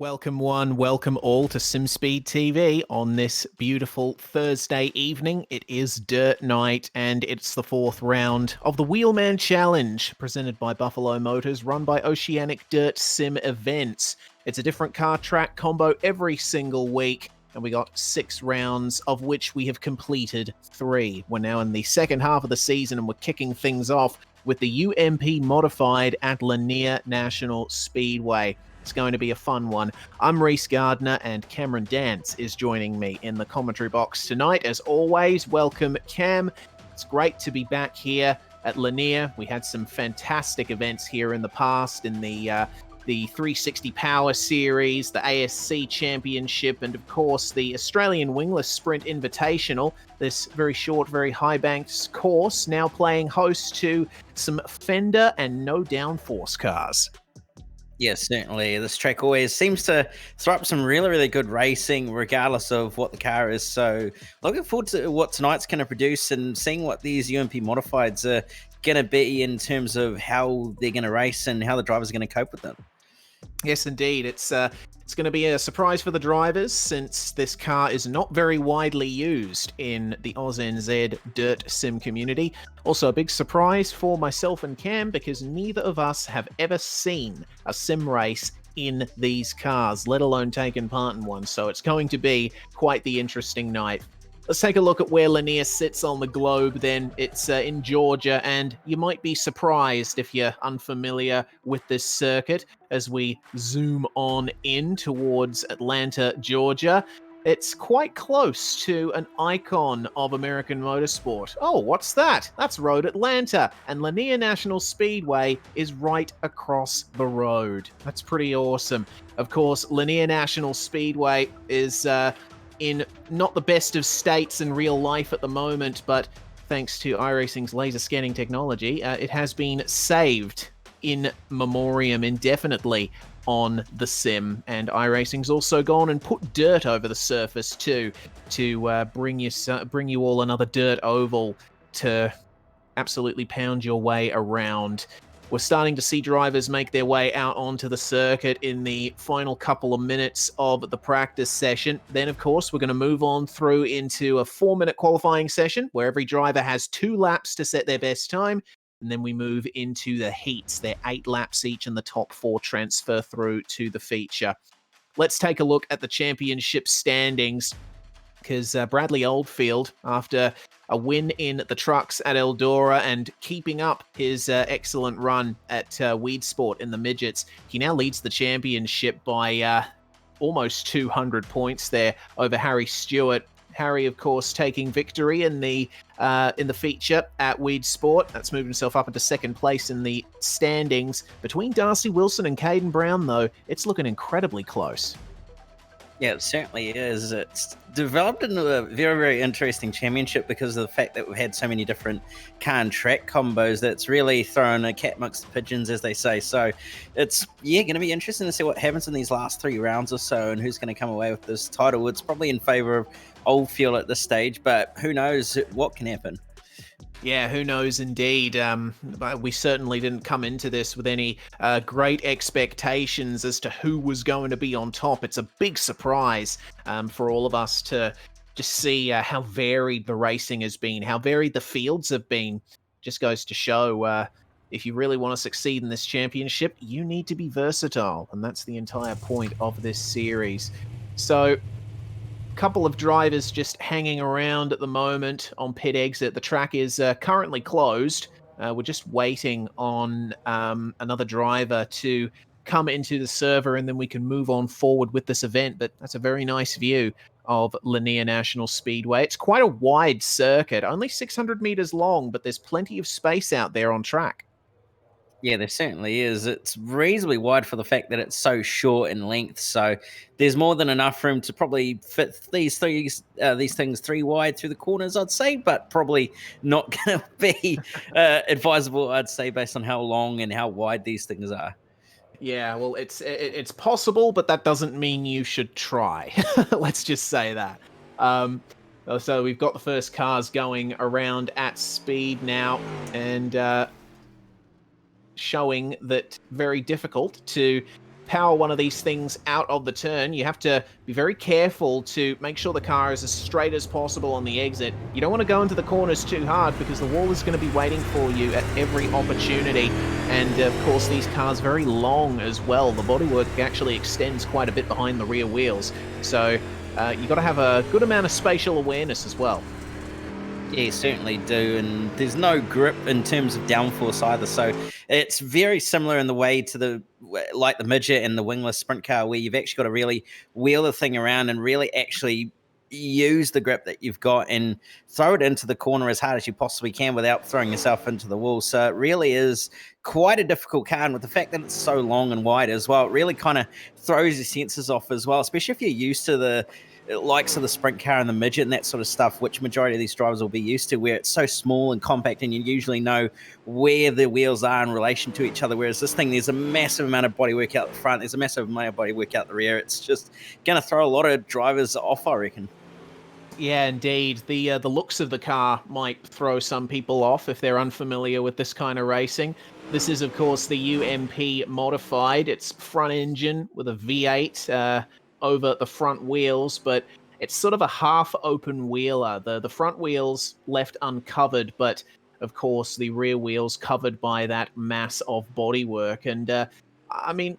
Welcome one, welcome all to SimSpeed TV on this beautiful Thursday evening. It is Dirt Night and it's the fourth round of the Wheelman Challenge presented by Buffalo Motors, run by Oceanic Dirt Sim Events. It's a different car track combo every single week and we got 6 rounds of which we have completed 3. We're now in the second half of the season and we're kicking things off with the UMP modified at Lanier National Speedway. It's going to be a fun one. I'm Reese Gardner and Cameron Dance is joining me in the commentary box tonight. As always, welcome Cam. It's great to be back here at Lanier. We had some fantastic events here in the past in the 360 Power Series, the ASC Championship, and of course the Australian Wingless Sprint Invitational. This very short, very high-banked course now playing host to some Fender and no downforce cars. Yes, certainly. This track always seems to throw up some really, really good racing, regardless of what the car is. So looking forward to what tonight's going to produce and seeing what these UMP modifieds are going to be in terms of how they're going to race and how the drivers are going to cope with them. Yes, indeed. It's going to be a surprise for the drivers since this car is not very widely used in the AusNZ Dirt Sim community. Also a big surprise for myself and Cam because neither of us have ever seen a sim race in these cars, let alone taken part in one. So it's going to be quite the interesting night. Let's take a look at where Lanier sits on the globe then. It's in Georgia, and you might be surprised if you're unfamiliar with this circuit as we zoom on in towards Atlanta, Georgia. It's quite close to an icon of American motorsport. Oh, what's that? That's Road Atlanta, and Lanier National Speedway is right across the road. That's pretty awesome. Of course, Lanier National Speedway is in not the best of states in real life at the moment, but thanks to iRacing's laser scanning technology, it has been saved in memoriam indefinitely on the sim, and iRacing's also gone and put dirt over the surface too to bring you all another dirt oval to absolutely pound your way around. We're starting to see drivers make their way out onto the circuit in the final couple of minutes of the practice session. Then, of course, we're going to move on through into a 4-minute qualifying session where every driver has 2 laps to set their best time. And then we move into the heats. They're 8 laps each, and the top 4 transfer through to the feature. Let's take a look at the championship standings, because Bradley Oldfield, after a win in the trucks at Eldora and keeping up his excellent run at Weed Sport in the midgets, he now leads the championship by almost 200 points there over Harry Stewart. Harry, of course, taking victory in the feature at Weed Sport. That's moved himself up into second place in the standings. Between Darcy Wilson and Caden Brown, though, it's looking incredibly close. Yeah, it certainly is. It's developed into a very, very interesting championship because of the fact that we've had so many different car and track combos that's really thrown a cat amongst the pigeons, as they say. So it's, going to be interesting to see what happens in these last 3 rounds or so and who's going to come away with this title. It's probably in favor of Oldfield at this stage, but who knows what can happen. Yeah, who knows indeed. But we certainly didn't come into this with any great expectations as to who was going to be on top. It's a big surprise for all of us to just see how varied the racing has been, how varied the fields have been. Just goes to show if you really want to succeed in this championship, you need to be versatile. And that's the entire point of this series. So couple of drivers just hanging around at the moment on pit exit. The track is currently closed. We're just waiting on another driver to come into the server and then we can move on forward with this event. But that's a very nice view of Lanier National Speedway. It's quite a wide circuit, only 600 meters long, but there's plenty of space out there on track. Yeah, there certainly is. It's reasonably wide for the fact that it's so short in length. So there's more than enough room to probably fit these things 3 wide through the corners, I'd say, but probably not going to be advisable, I'd say, based on how long and how wide these things are. Yeah, well, it's possible, but that doesn't mean you should try. Let's just say that. So we've got the first cars going around at speed now, and showing that very difficult to power one of these things out of the turn, you have to be very careful to make sure the car is as straight as possible on the exit. You don't want to go into the corners too hard because the wall is going to be waiting for you at every opportunity. And of course, these cars very long as well. The bodywork actually extends quite a bit behind the rear wheels. So you got to have a good amount of spatial awareness as well. Yeah, you certainly do, and there's no grip in terms of downforce either. So it's very similar in the way to the midget and the wingless sprint car, where you've actually got to really wheel the thing around and really actually use the grip that you've got and throw it into the corner as hard as you possibly can without throwing yourself into the wall. So it really is quite a difficult car, and with the fact that it's so long and wide as well, it really kind of throws your senses off as well, especially if you're used to the likes of the sprint car and the midget and that sort of stuff, which majority of these drivers will be used to, where it's so small and compact and you usually know where the wheels are in relation to each other. Whereas this thing, there's a massive amount of bodywork out the front, there's a massive amount of bodywork out the rear. It's just going to throw a lot of drivers off, I reckon. Yeah, indeed. The looks of the car might throw some people off if they're unfamiliar with this kind of racing. This is, of course, the UMP modified. It's front engine with a V8 over the front wheels, but it's sort of a half-open wheeler. The front wheels left uncovered, but of course the rear wheels covered by that mass of bodywork. And I mean,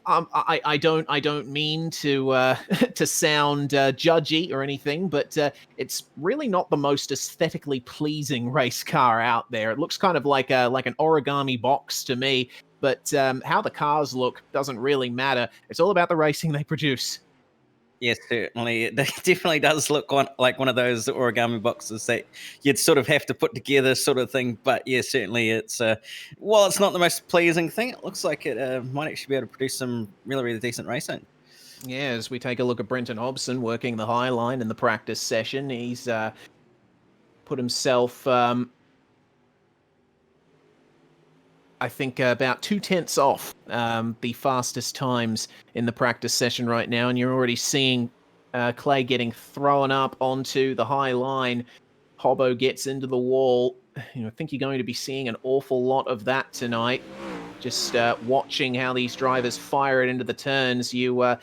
I don't mean to to sound judgy or anything, but it's really not the most aesthetically pleasing race car out there. It looks kind of like an origami box to me. But how the cars look doesn't really matter. It's all about the racing they produce. Yes, certainly. It definitely does look like one of those origami boxes that you'd sort of have to put together, sort of thing. But yeah, certainly it's, while it's not the most pleasing thing, it looks like it might actually be able to produce some really, really decent racing. Yeah, as we take a look at Brenton Hobson working the high line in the practice session, he's put himself, I think, about 2/10 off the fastest times in the practice session right now, and you're already seeing Clay getting thrown up onto the high line. Hobbo gets into the wall. I think you're going to be seeing an awful lot of that tonight. Just watching how these drivers fire it into the turns, you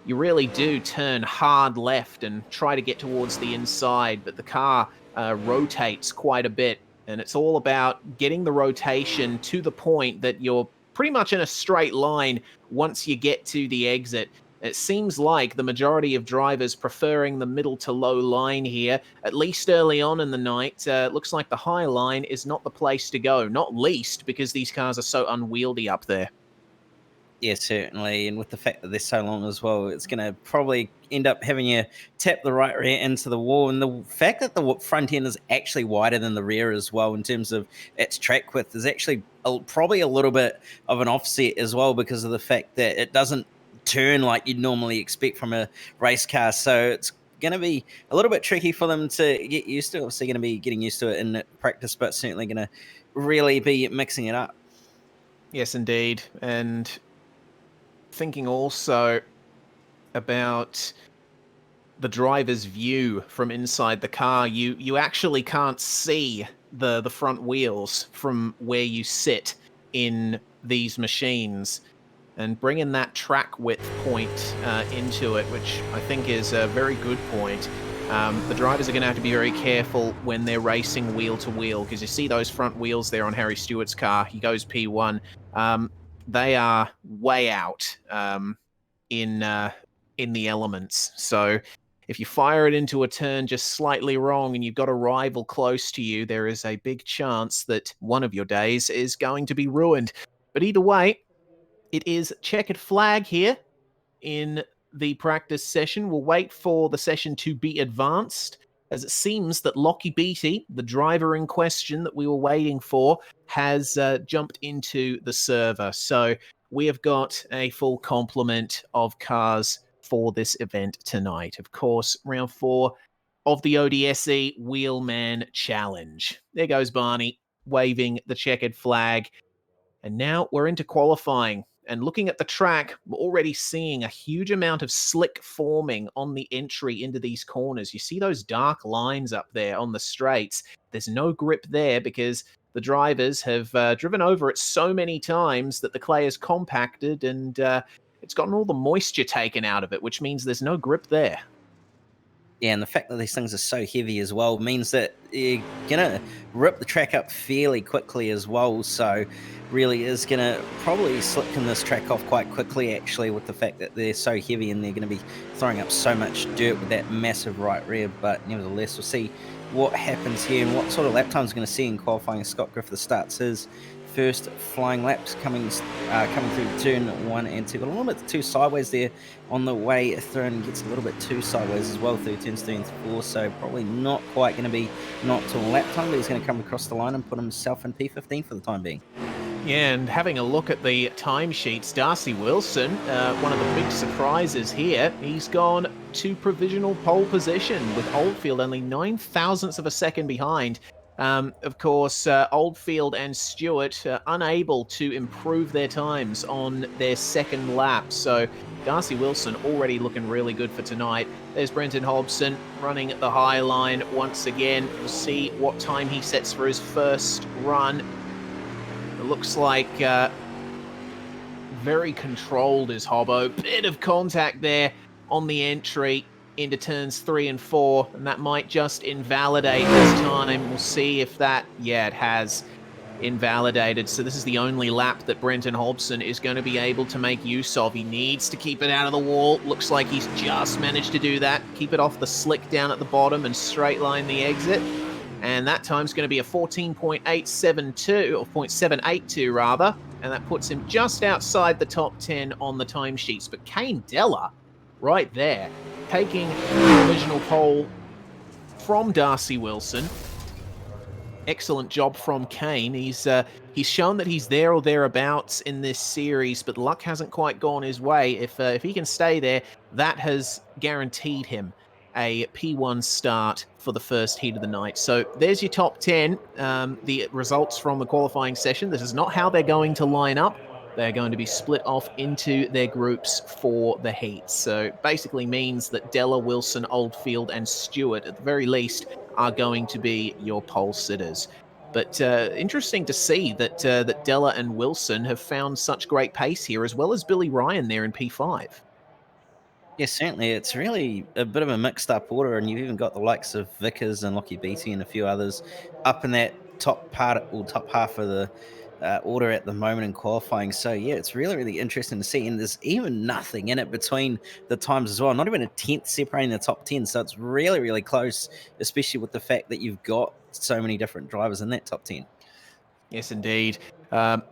really do turn hard left and try to get towards the inside, but the car rotates quite a bit. And it's all about getting the rotation to the point that you're pretty much in a straight line once you get to the exit. It seems like the majority of drivers preferring the middle to low line here, at least early on in the night. It looks like the high line is not the place to go, not least because these cars are so unwieldy up there. Yeah, certainly. And with the fact that they're so long as well, it's going to probably end up having you tap the right rear into the wall. And the fact that the front end is actually wider than the rear as well in terms of its track width is actually probably a little bit of an offset as well, because of the fact that it doesn't turn like you'd normally expect from a race car. So it's going to be a little bit tricky for them to get used to. Obviously, going to be getting used to it in practice, but certainly going to really be mixing it up. Yes, indeed. And thinking also about the driver's view from inside the car, you actually can't see the front wheels from where you sit in these machines. And bringing that track width point into it, which I think is a very good point. The drivers are going to have to be very careful when they're racing wheel to wheel, because you see those front wheels there on Harry Stewart's car. He goes P1. They are way out in the elements. So if you fire it into a turn just slightly wrong and you've got a rival close to you, there is a big chance that one of your days is going to be ruined. But either way, it is checkered flag here in the practice session. We'll wait for the session to be advanced, as it seems that Lockie Beatty, the driver in question that we were waiting for, has jumped into the server. So we have got a full complement of cars for this event tonight. Of course, round 4 of the ODSE Wheelman Challenge. There goes Barney, waving the checkered flag. And now we're into qualifying. And looking at the track, we're already seeing a huge amount of slick forming on the entry into these corners. You see those dark lines up there on the straights. There's no grip there because the drivers have driven over it so many times that the clay is compacted and it's gotten all the moisture taken out of it, which means there's no grip there. Yeah, and the fact that these things are so heavy as well means that you're gonna rip the track up fairly quickly as well. So, really is gonna probably slicken this track off quite quickly, actually, with the fact that they're so heavy and they're gonna be throwing up so much dirt with that massive right rear. But nevertheless, we'll see what happens here and what sort of lap times we're gonna see in qualifying. Scott Griffiths starts his first flying laps coming through turn 1 and 2. Got a little bit too sideways there on the way through and gets a little bit too sideways as well through turns 3 and 4. So probably not quite going to be not till lap time, but he's going to come across the line and put himself in P15 for the time being. Yeah, and having a look at the timesheets, Darcy Wilson, one of the big surprises here, he's gone to provisional pole position with Oldfield only 9 thousandths of a second behind. Of course, Oldfield and Stewart unable to improve their times on their second lap. So Darcy Wilson already looking really good for tonight. There's Brenton Hobson running at the high line once again. We'll see what time he sets for his first run. It looks like very controlled is Hobbo. Bit of contact there on the entry into turns 3 and 4, and that might just invalidate this time. We'll see if that, yeah, it has invalidated. So this is the only lap that Brenton Hobson is going to be able to make use of. He needs to keep it out of the wall. Looks like he's just managed to do that. Keep it off the slick down at the bottom and straight line the exit. And that time's going to be a 14.872, or 0.782 rather, and that puts him just outside the top 10 on the timesheets. But Kane Della, right there, taking the provisional pole from Darcy Wilson. Excellent job from Kane. He's shown that he's there or thereabouts in this series, but luck hasn't quite gone his way. If he can stay there, that has guaranteed him a P1 start for the first heat of the night. So there's your top 10, the results from the qualifying session. This is not how they're going to line up. They're going to be split off into their groups for the heats. So basically means that Della, Wilson, Oldfield, and Stewart, at the very least, are going to be your pole sitters. But interesting to see that that Della and Wilson have found such great pace here, as well as Billy Ryan there in P5. Yeah, certainly. It's really a bit of a mixed up order, and you've even got the likes of Vickers and Lockie Beatty and a few others up in that top part, or top half of the order at the moment in qualifying. So yeah, it's really, really interesting to see. And there's even nothing in it between the times as well. Not even a 10th separating the top 10. So it's really, really close, especially with the fact that you've got so many different drivers in that top 10. Yes, indeed.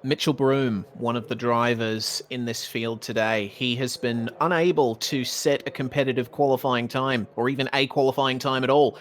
Mitchell Broom, one of the drivers in this field today, he has been unable to set a competitive qualifying time, or even a qualifying time at all,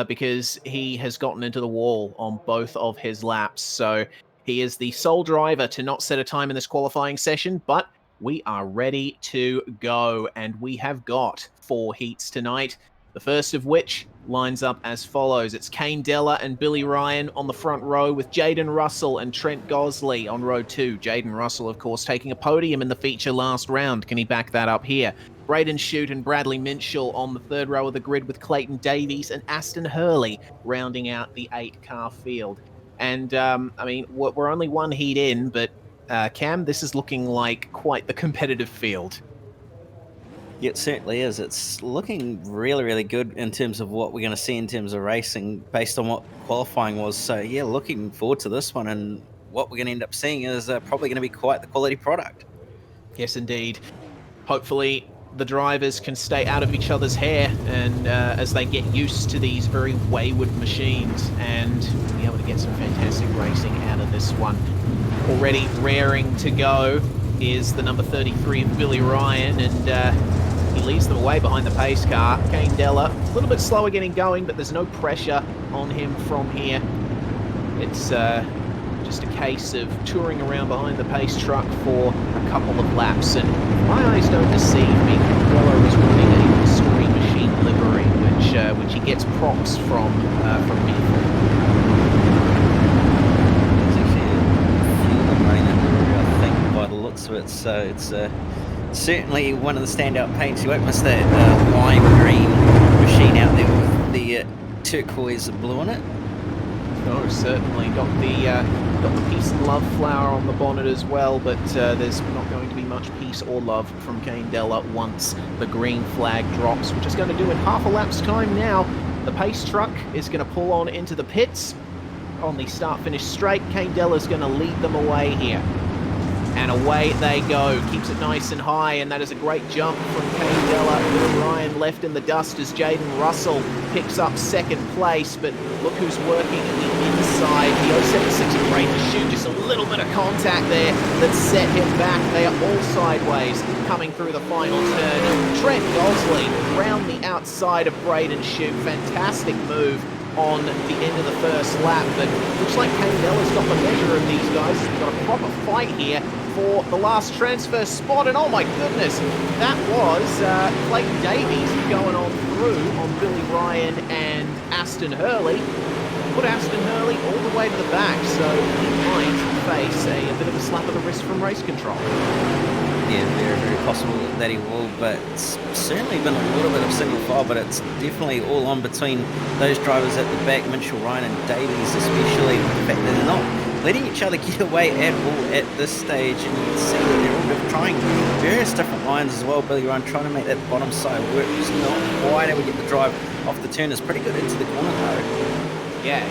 because he has gotten into the wall on both of his laps. So he is the sole driver to not set a time in this qualifying session, but we are ready to go, and we have got 4 heats tonight. The first of which lines up as follows. It's Kane Della and Billy Ryan on the front row, with Jaden Russell and Trent Gosley on row 2. Jaden Russell, of course, taking a podium in the feature last round. Can he back that up here? Braden Shute and Bradley Minshall on the third row of the grid, with Clayton Davies and Aston Hurley rounding out the 8-car field. And, I mean, we're only 1 heat in, but Cam, this is looking like quite the competitive field. Yeah, it certainly is. It's looking really, really good in terms of what we're going to see in terms of racing based on what qualifying was. So, yeah, looking forward to this one. And what we're going to end up seeing is probably going to be quite the quality product. Yes, indeed. Hopefully the drivers can stay out of each other's hair and as they get used to these very wayward machines, and be able to get some fantastic racing out of this one. Already raring to go is the number 33 of Billy Ryan, and he leads them away behind the pace car. Kane Della, a little bit slower getting going, but there's no pressure on him from here. It's just a case of touring around behind the pace truck for a couple of laps, and if my eyes don't deceive me, Della is running a Mystery Machine livery, which he gets props from me. So it's certainly one of the standout paints. You won't miss that lime green machine out there with the turquoise blue on it. Oh, certainly. Got the peace and love flower on the bonnet as well, but there's not going to be much peace or love from Kane Della once the green flag drops, which is going to do in half a lap's time now. The pace truck is going to pull on into the pits on the start-finish straight. Kane Della's going to lead them away here. And away they go. Keeps it nice and high, and that is a great jump from Kane Della. Billy Ryan left in the dust as Jaden Russell picks up second place, but look who's working in the inside. The 076 is great to shoot, just a little bit of contact there that set him back. They are all sideways coming through the final turn. Trent Gosley round the outside of Braden Shute. Fantastic move on the end of the first lap, but looks like Kane Della's got the measure of these guys. We've got a proper fight here for the last transfer spot, and oh my goodness, that was Clayton Davies going on through on Billy Ryan and Aston Hurley. Put Aston Hurley all the way to the back, so he might face a bit of a slap of the wrist from race control. Yeah, very, very possible that he will, but it's certainly been a little bit of single file, but it's definitely all on between those drivers at the back, Mitchell, Ryan and Davies, especially with the fact that they're not letting each other get away at all at this stage, and you can see that they're all trying various different lines as well. Billy Ryan trying to make that bottom side work, just not quite able to get the drive off the turn. Is pretty good into the corner though. Yeah.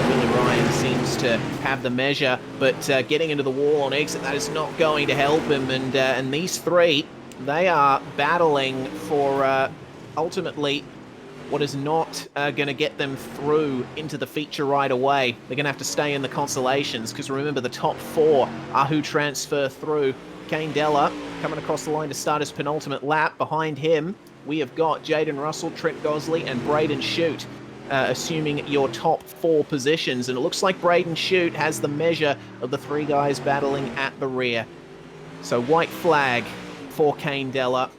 Billy Ryan seems to have the measure, but getting into the wall on exit, that is not going to help him. And these three, they are battling for ultimately what is not going to get them through into the feature right away. They're going to have to stay in the consolations, because remember, the top four are who transfer through. Kane Della coming across the line to start his penultimate lap. Behind him, we have got Jaden Russell, Trent Gosley, and Braden Shute, assuming your top four positions. And it looks like Braden Shute has the measure of the three guys battling at the rear. So white flag for Kane Della.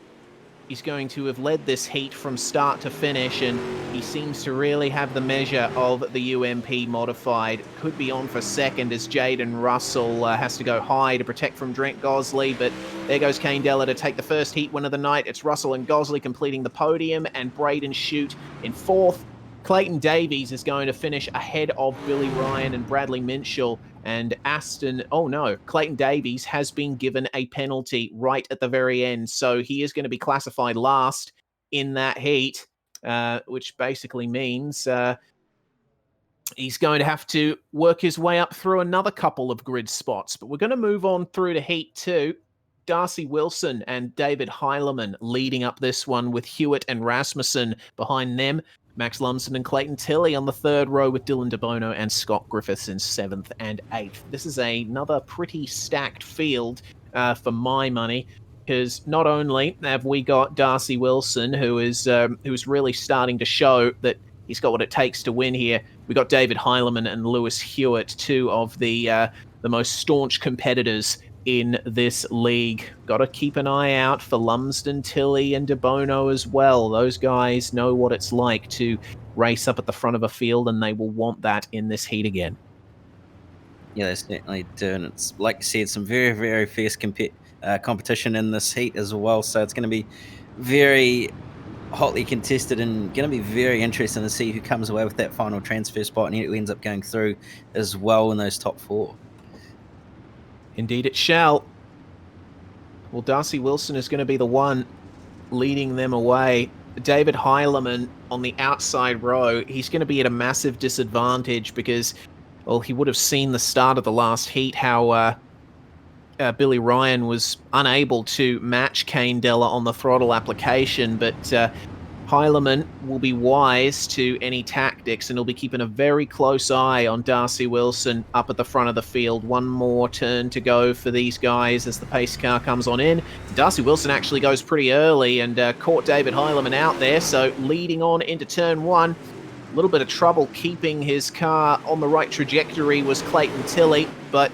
He's going to have led this heat from start to finish, and he seems to really have the measure of the UMP modified. Could be on for second as Jaden Russell has to go high to protect from Trent Gosley, but there goes Kane Della to take the first heat win of the night. It's Russell and Gosley completing the podium, and Braden Shute in fourth. Clayton Davies is going to finish ahead of Billy Ryan and Bradley Minshall. And Clayton Davies has been given a penalty right at the very end. So he is going to be classified last in that heat, which basically means he's going to have to work his way up through another couple of grid spots. But we're going to move on through to heat 2. Darcy Wilson and David Heilemann leading up this one, with HEWET and Rasmussen behind them. Max Lumsden and Clayton Tilley on the third row, with Dylan DeBono and Scott Griffiths in 7th and 8th. This is another pretty stacked field for my money, because not only have we got Darcy Wilson, who's really starting to show that he's got what it takes to win here. We got David Heilemann and Lewis HEWET, two of the most staunch competitors in this league. Got to keep an eye out for Lumsden, Tilley, and DeBono as well. Those guys know what it's like to race up at the front of a field, and they will want that in this heat again. Yeah, they certainly do, and it's, like you said, some very, very fierce competition in this heat as well, so it's going to be very hotly contested and going to be very interesting to see who comes away with that final transfer spot and who ends up going through as well in those top four. Indeed it shall. Well, Darcy Wilson is going to be the one leading them away. David Heilemann on the outside row, he's going to be at a massive disadvantage because, well, he would have seen the start of the last heat how Billy Ryan was unable to match Kane Della on the throttle application, but Heilemann will be wise to any tactics, and he'll be keeping a very close eye on Darcy Wilson up at the front of the field. One more turn to go for these guys as the pace car comes on in. Darcy Wilson actually goes pretty early and caught David Heilemann out there, so leading on into turn 1. A little bit of trouble keeping his car on the right trajectory was Clayton Tilley, but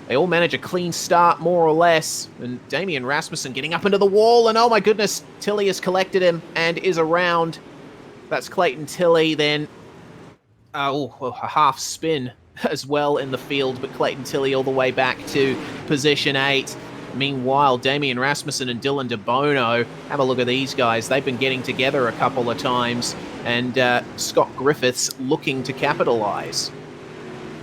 they all manage a clean start, more or less. And Damien Rasmussen getting up into the wall, and oh my goodness, Tilley has collected him and is around. That's Clayton Tilley. Then a half spin as well in the field, but Clayton Tilley all the way back to position 8. Meanwhile, Damien Rasmussen and Dylan De Bono, have a look at these guys. They've been getting together a couple of times, and Scott Griffiths looking to capitalize.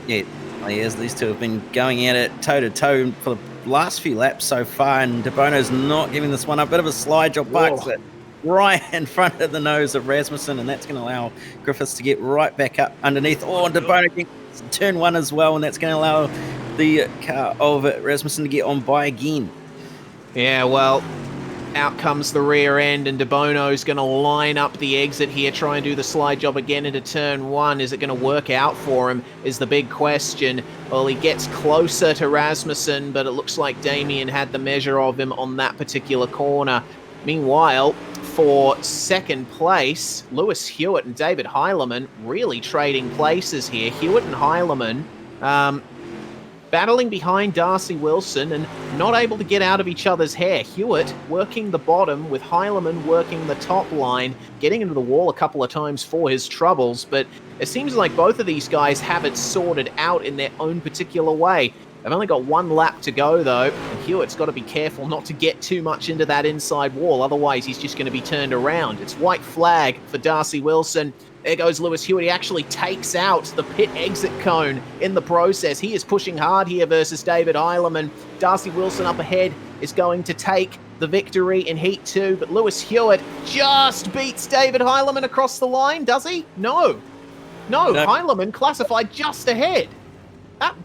Yeah, as these two have been going at it toe-to-toe for the last few laps so far, and De Bono's not giving this one up. Bit of a slide job, parks it right in front of the nose of Rasmussen, and that's going to allow Griffiths to get right back up underneath. Oh, and De Bono gets turn one as well, and that's going to allow the car of Rasmussen to get on by again. Yeah, well, out comes the rear end, and De Bono's going to line up the exit here, try and do the slide job again into turn one. Is it going to work out for him is the big question. Well, he gets closer to Rasmussen, but it looks like Damien had the measure of him on that particular corner. Meanwhile, for second place, Lewis Hewett and David Heilemann really trading places here. Hewett and Heilemann battling behind Darcy Wilson and not able to get out of each other's hair. Hewett working the bottom with Heilemann working the top line, getting into the wall a couple of times for his troubles, but it seems like both of these guys have it sorted out in their own particular way. They've only got one lap to go, though, and Hewett's got to be careful not to get too much into that inside wall, otherwise he's just going to be turned around. It's white flag for Darcy Wilson. There goes Lewis Hewett. He actually takes out the pit exit cone in the process. He is pushing hard here versus David Heilemann. Darcy Wilson up ahead is going to take the victory in Heat 2, but Lewis Hewett just beats David Heilemann across the line, does he? No, Heilemann classified just ahead.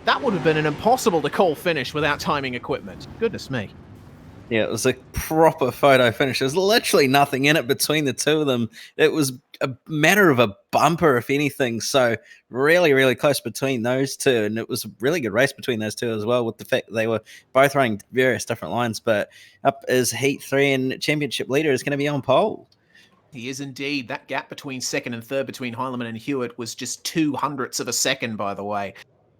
That would have been an impossible to call finish without timing equipment. Goodness me. Yeah, it was a proper photo finish. There's literally nothing in it between the two of them. It was a matter of a bumper, if anything. So really, really close between those two. And it was a really good race between those two as well, with the fact that they were both running various different lines. But up is Heat 3, and championship leader is going to be on pole. He is indeed. That gap between second and third between Heilemann and Hewett was just 0.02 of a second, by the way.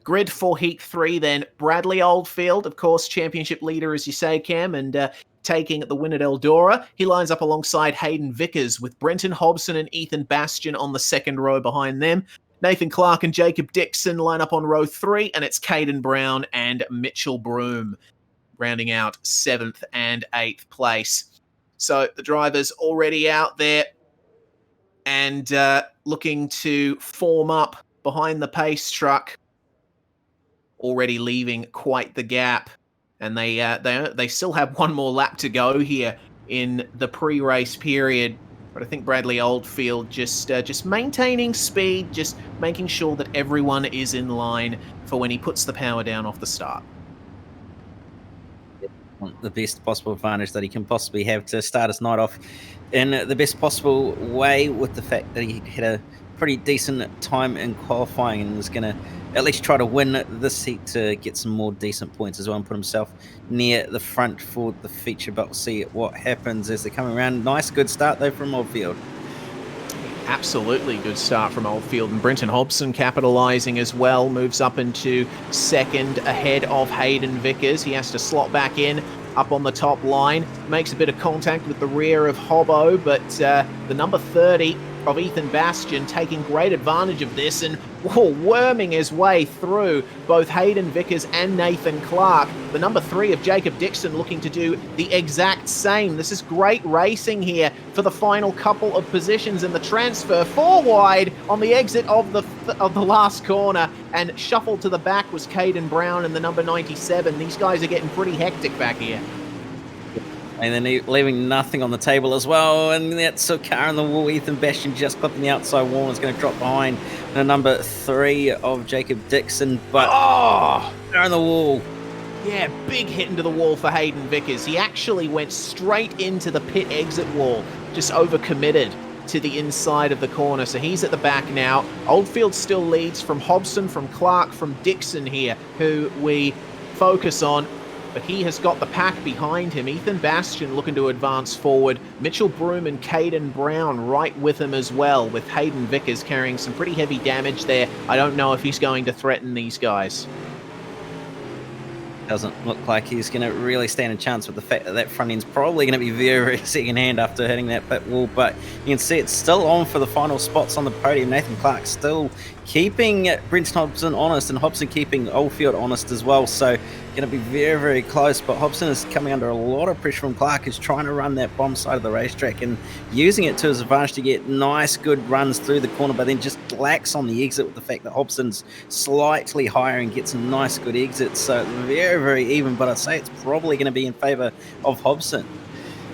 Grid for Heat 3 then. Bradley Oldfield, of course, championship leader, as you say, Cam, and taking the win at Eldora. He lines up alongside Hayden Vickers with Brenton Hobson and Ethan Bastian on the second row behind them. Nathan Clark and Jacob Dixon line up on row 3, and it's Caden Brown and Mitchell Broom rounding out 7th and 8th place. So the drivers already out there and looking to form up behind the pace truck. Already leaving quite the gap, and they still have one more lap to go here in the pre-race period. But I think Bradley Oldfield just maintaining speed, just making sure that everyone is in line for when he puts the power down off the start. The best possible advantage that he can possibly have to start his night off in the best possible way, with the fact that he had a pretty decent time in qualifying and was going to at least try to win this heat to get some more decent points as well and put himself near the front for the feature. But we'll see what happens as they're coming around. Nice, good start though from Oldfield. Absolutely good start from Oldfield, and Brenton Hobson capitalising as well, moves up into second ahead of Hayden Vickers. He has to slot back in up on the top line, makes a bit of contact with the rear of Hobbo, but the number 30 of Ethan Bastian taking great advantage of this and worming his way through both Hayden Vickers and Nathan Clark. The number 3 of Jacob Dixon looking to do the exact same. This is great racing here for the final couple of positions, in the transfer 4 wide on the exit of the last corner, and shuffled to the back was Caden Brown and the number 97. These guys are getting pretty hectic back here. And then leaving nothing on the table as well. And that's a car in the wall. Ethan Bastian just clipping the outside wall. Is going to drop behind the number 3 of Jacob Dixon. But car in the wall. Yeah, big hit into the wall for Hayden Vickers. He actually went straight into the pit exit wall, just overcommitted to the inside of the corner. So he's at the back now. Oldfield still leads from Hobson, from Clark, from Dixon here, who we focus on. But he has got the pack behind him. Ethan Bastian looking to advance forward. Mitchell Broom and Caden Brown right with him as well, with Hayden Vickers carrying some pretty heavy damage there. I don't know if he's going to threaten these guys. Doesn't look like he's going to really stand a chance, with the fact that that front end's probably going to be very, very second-hand after hitting that pit wall. But you can see it's still on for the final spots on the podium. Nathan Clark still keeping Brenton Hobson honest, and Hobson keeping Oldfield honest as well. So going to be very, very close. But Hobson is coming under a lot of pressure from Clark, who's trying to run that bomb side of the racetrack and using it to his advantage to get nice, good runs through the corner, but then just lacks on the exit with the fact that Hobson's slightly higher and gets some nice, good exits. So very, very even, but I'd say it's probably going to be in favour of Hobson.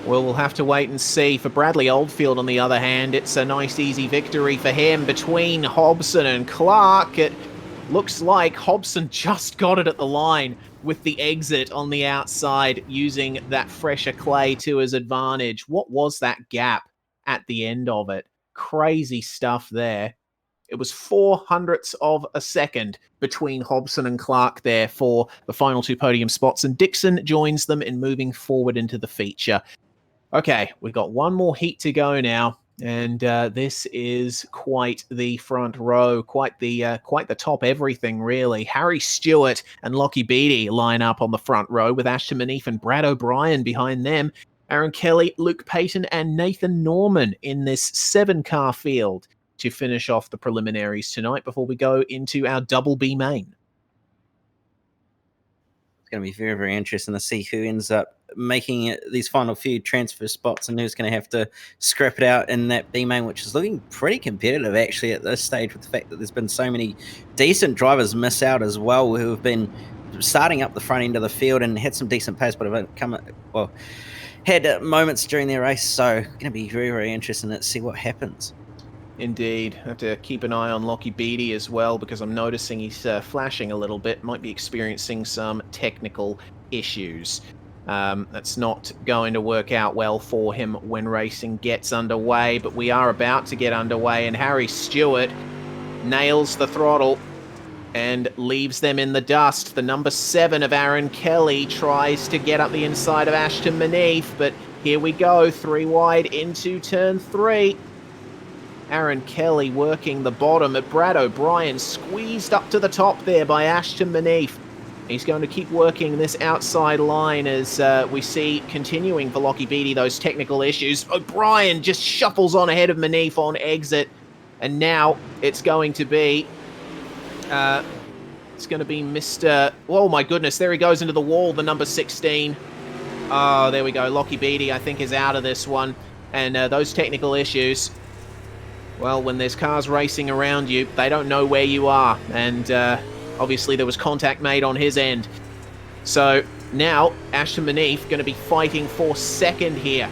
Well, we'll have to wait and see. For Bradley Oldfield, on the other hand, it's a nice, easy victory for him. Between Hobson and Clark, it looks like Hobson just got it at the line with the exit on the outside, using that fresher clay to his advantage. What was that gap at the end of it? Crazy stuff there. It was 0.04 of a second between Hobson and Clark there for the final 2 podium spots, and Dixon joins them in moving forward into the feature. Okay, we've got one more heat to go now, and this is quite the front row, quite the top everything, really. Harry Stewart and Lockie Beattie line up on the front row, with Ashton Manif and Brad O'Brien behind them. Aaron Kelly, Luke Payton, and Nathan Norman in this 7-car field to finish off the preliminaries tonight before we go into our double B main. It's going to be very, very interesting to see who ends up making these final few transfer spots and who's going to have to scrap it out in that B main, which is looking pretty competitive actually at this stage, with the fact that there's been so many decent drivers miss out as well, who have been starting up the front end of the field and had some decent pace, but have had moments during their race. So going to be very, very interesting to see what happens. Indeed. I have to keep an eye on Lockie Beattie as well, because I'm noticing he's flashing a little bit, might be experiencing some technical issues. That's not going to work out well for him when racing gets underway, but we are about to get underway, and Harry Stewart nails the throttle and leaves them in the dust. The number 7 of Aaron Kelly tries to get up the inside of Ashton Manif, but here we go, 3 wide into turn 3. Aaron Kelly working the bottom, at Brad O'Brien squeezed up to the top there by Ashton Manif. He's going to keep working this outside line as we see continuing for Lockie Beattie those technical issues. O'Brien just shuffles on ahead of Manif on exit, and now it's going to be Mr. Oh my goodness, there he goes into the wall, the number 16. Oh, there we go. Lockie Beattie, I think, is out of this one, and those technical issues. Well, when there's cars racing around you, they don't know where you are, and obviously there was contact made on his end. So now Ashton Manif going to be fighting for second here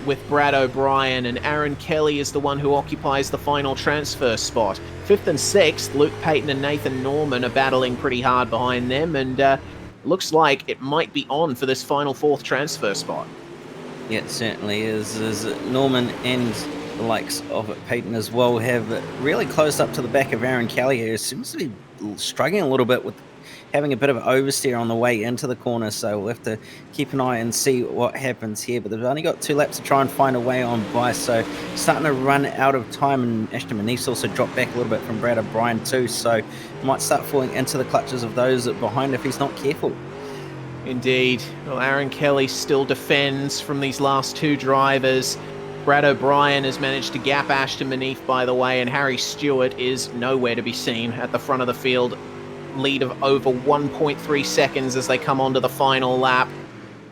with Brad O'Brien, and Aaron Kelly is the one who occupies the final transfer spot. 5th and 6th, Luke Payton and Nathan Norman are battling pretty hard behind them, and looks like it might be on for this final 4th transfer spot. Yeah, it certainly is. As Norman and the likes of Payton as well have really closed up to the back of Aaron Kelly, who seems to be struggling a little bit with having a bit of oversteer on the way into the corner. So we'll have to keep an eye and see what happens here. But they've only got 2 laps to try and find a way on by, so starting to run out of time. And Ashton Manif's also dropped back a little bit from Brad O'Brien too, so might start falling into the clutches of those behind if he's not careful. Indeed. Well, Aaron Kelly still defends from these last 2 drivers. Brad O'Brien has managed to gap Ashton Manif, by the way, and Harry Stewart is nowhere to be seen at the front of the field. Lead of over 1.3 seconds as they come onto the final lap.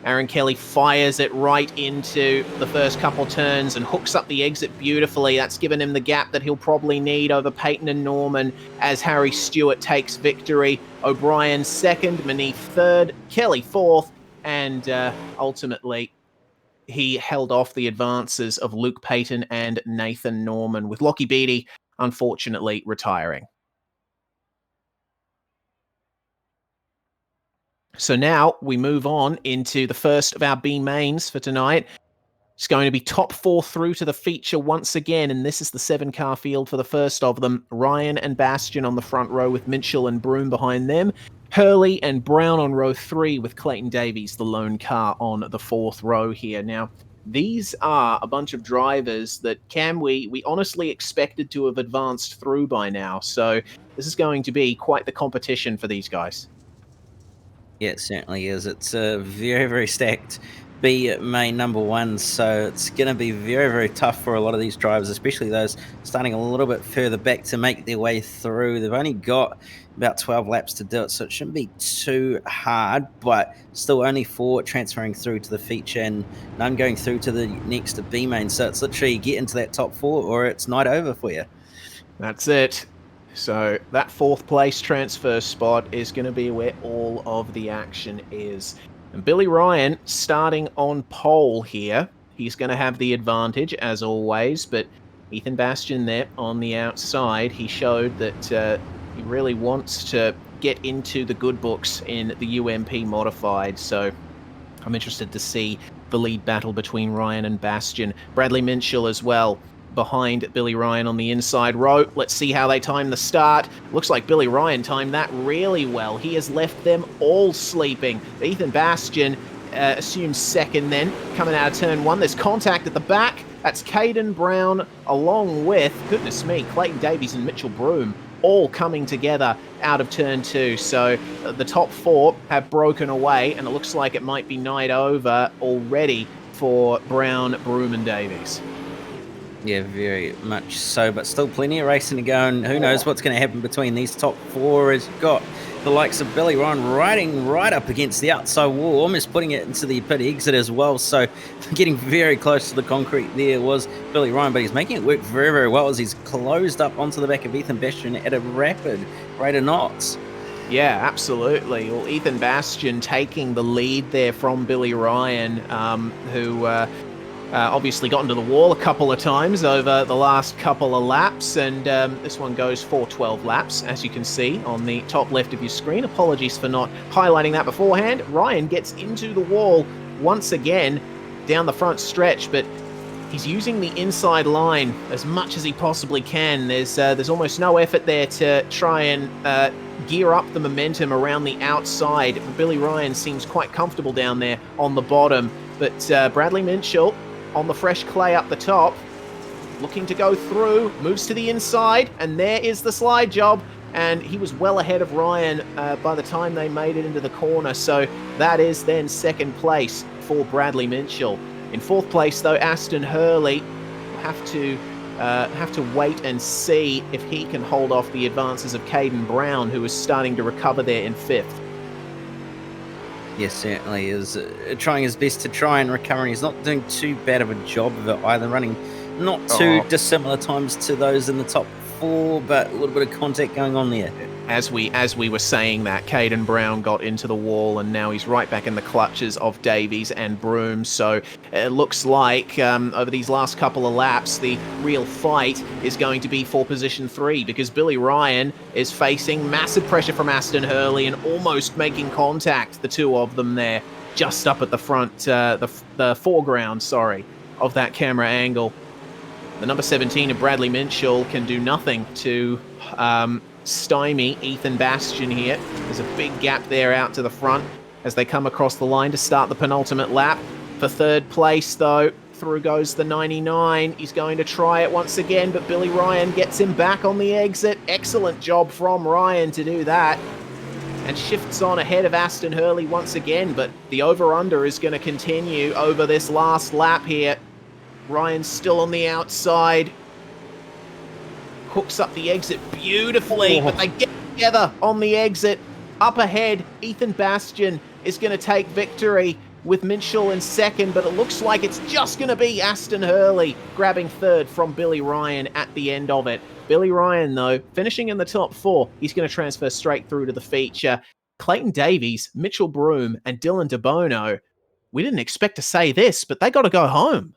Aaron Kelly fires it right into the first couple turns and hooks up the exit beautifully. That's given him the gap that he'll probably need over Payton and Norman as Harry Stewart takes victory. O'Brien 2nd, Manif 3rd, Kelly 4th, and ultimately he held off the advances of Luke Payton and Nathan Norman, with Lockie Beattie unfortunately retiring. So now we move on into the first of our B mains for tonight. It's going to be top 4 through to the feature once again, and this is the 7-car field for the first of them. Ryan and Bastian on the front row with Minchell and Broom behind them. Hurley and Brown on row 3 with Clayton Davies, the lone car, on the 4th row here. Now, these are a bunch of drivers that we honestly expected to have advanced through by now. So this is going to be quite the competition for these guys. Yeah, it certainly is. It's a very, very stacked be main number one. So it's going to be very, very tough for a lot of these drivers, especially those starting a little bit further back to make their way through. They've only got about 12 laps to do it, so it shouldn't be too hard, but still only 4 transferring through to the feature and none going through to the next to B main. So it's literally get into that top 4 or it's night over for you. That's it. So that 4th place transfer spot is going to be where all of the action is. And Billy Ryan starting on pole here. He's going to have the advantage as always, but Ethan Bastian there on the outside, he showed that he really wants to get into the good books in the UMP modified. So I'm interested to see the lead battle between Ryan and Bastian. Bradley Minchell as well behind Billy Ryan on the inside row. Let's see how they time the start. Looks like Billy Ryan timed that really well. He has left them all sleeping. Ethan Bastian assumes second then, coming out of turn 1. There's contact at the back. That's Caden Brown along with, goodness me, Clayton Davies and Mitchell Broom all coming together out of turn 2. So the top 4 have broken away, and it looks like it might be night over already for Brown, Broom and Davies. Yeah, very much so, but still plenty of racing to go, and who knows what's going to happen between these top 4 as you've got the likes of Billy Ryan riding right up against the outside wall, almost putting it into the pit exit as well, so getting very close to the concrete there was Billy Ryan, but he's making it work very, very well as he's closed up onto the back of Ethan Bastian at a rapid rate of knots. Yeah, absolutely. Well, Ethan Bastian taking the lead there from Billy Ryan, who obviously got into the wall a couple of times over the last couple of laps, and this one goes for 12 laps, as you can see on the top left of your screen. Apologies for not highlighting that beforehand. Ryan gets into the wall once again down the front stretch, but he's using the inside line as much as he possibly can. There's almost no effort there to try and gear up the momentum around the outside. Billy Ryan seems quite comfortable down there on the bottom, but Bradley Minchell on the fresh clay up the top, looking to go through, moves to the inside, and there is the slide job, and he was well ahead of Ryan by the time they made it into the corner, so that is then second place for Bradley Minchell. In 4th place, though, Aston Hurley will have to wait and see if he can hold off the advances of Caden Brown, who is starting to recover there in 5th. Yes, certainly is trying his best to try and recover, and he's not doing too bad of a job of it either, running not too dissimilar times to those in the top 4, but a little bit of contact going on there. As we were saying that, Caden Brown got into the wall, and now he's right back in the clutches of Davies and Broom. So it looks like over these last couple of laps, the real fight is going to be for position 3, because Billy Ryan is facing massive pressure from Aston Hurley and almost making contact, the two of them there, just up at the front, the foreground, of that camera angle. The number 17 of Bradley Minchell can do nothing to stymie Ethan Bastian here. There's a big gap there out to the front as they come across the line to start the penultimate lap. For 3rd place, though, through goes the 99. He's going to try it once again, but Billy Ryan gets him back on the exit. Excellent job from Ryan to do that. And shifts on ahead of Aston Hurley once again, but the over-under is going to continue over this last lap here. Ryan's still on the outside. Hooks up the exit beautifully, but they get together on the exit. Up ahead, Ethan Bastian is going to take victory with Minchell in 2nd, but it looks like it's just going to be Aston Hurley grabbing 3rd from Billy Ryan at the end of it. Billy Ryan, though, finishing in the top 4, he's going to transfer straight through to the feature. Clayton Davies, Mitchell Broom, and Dylan DeBono, we didn't expect to say this, but they got to go home.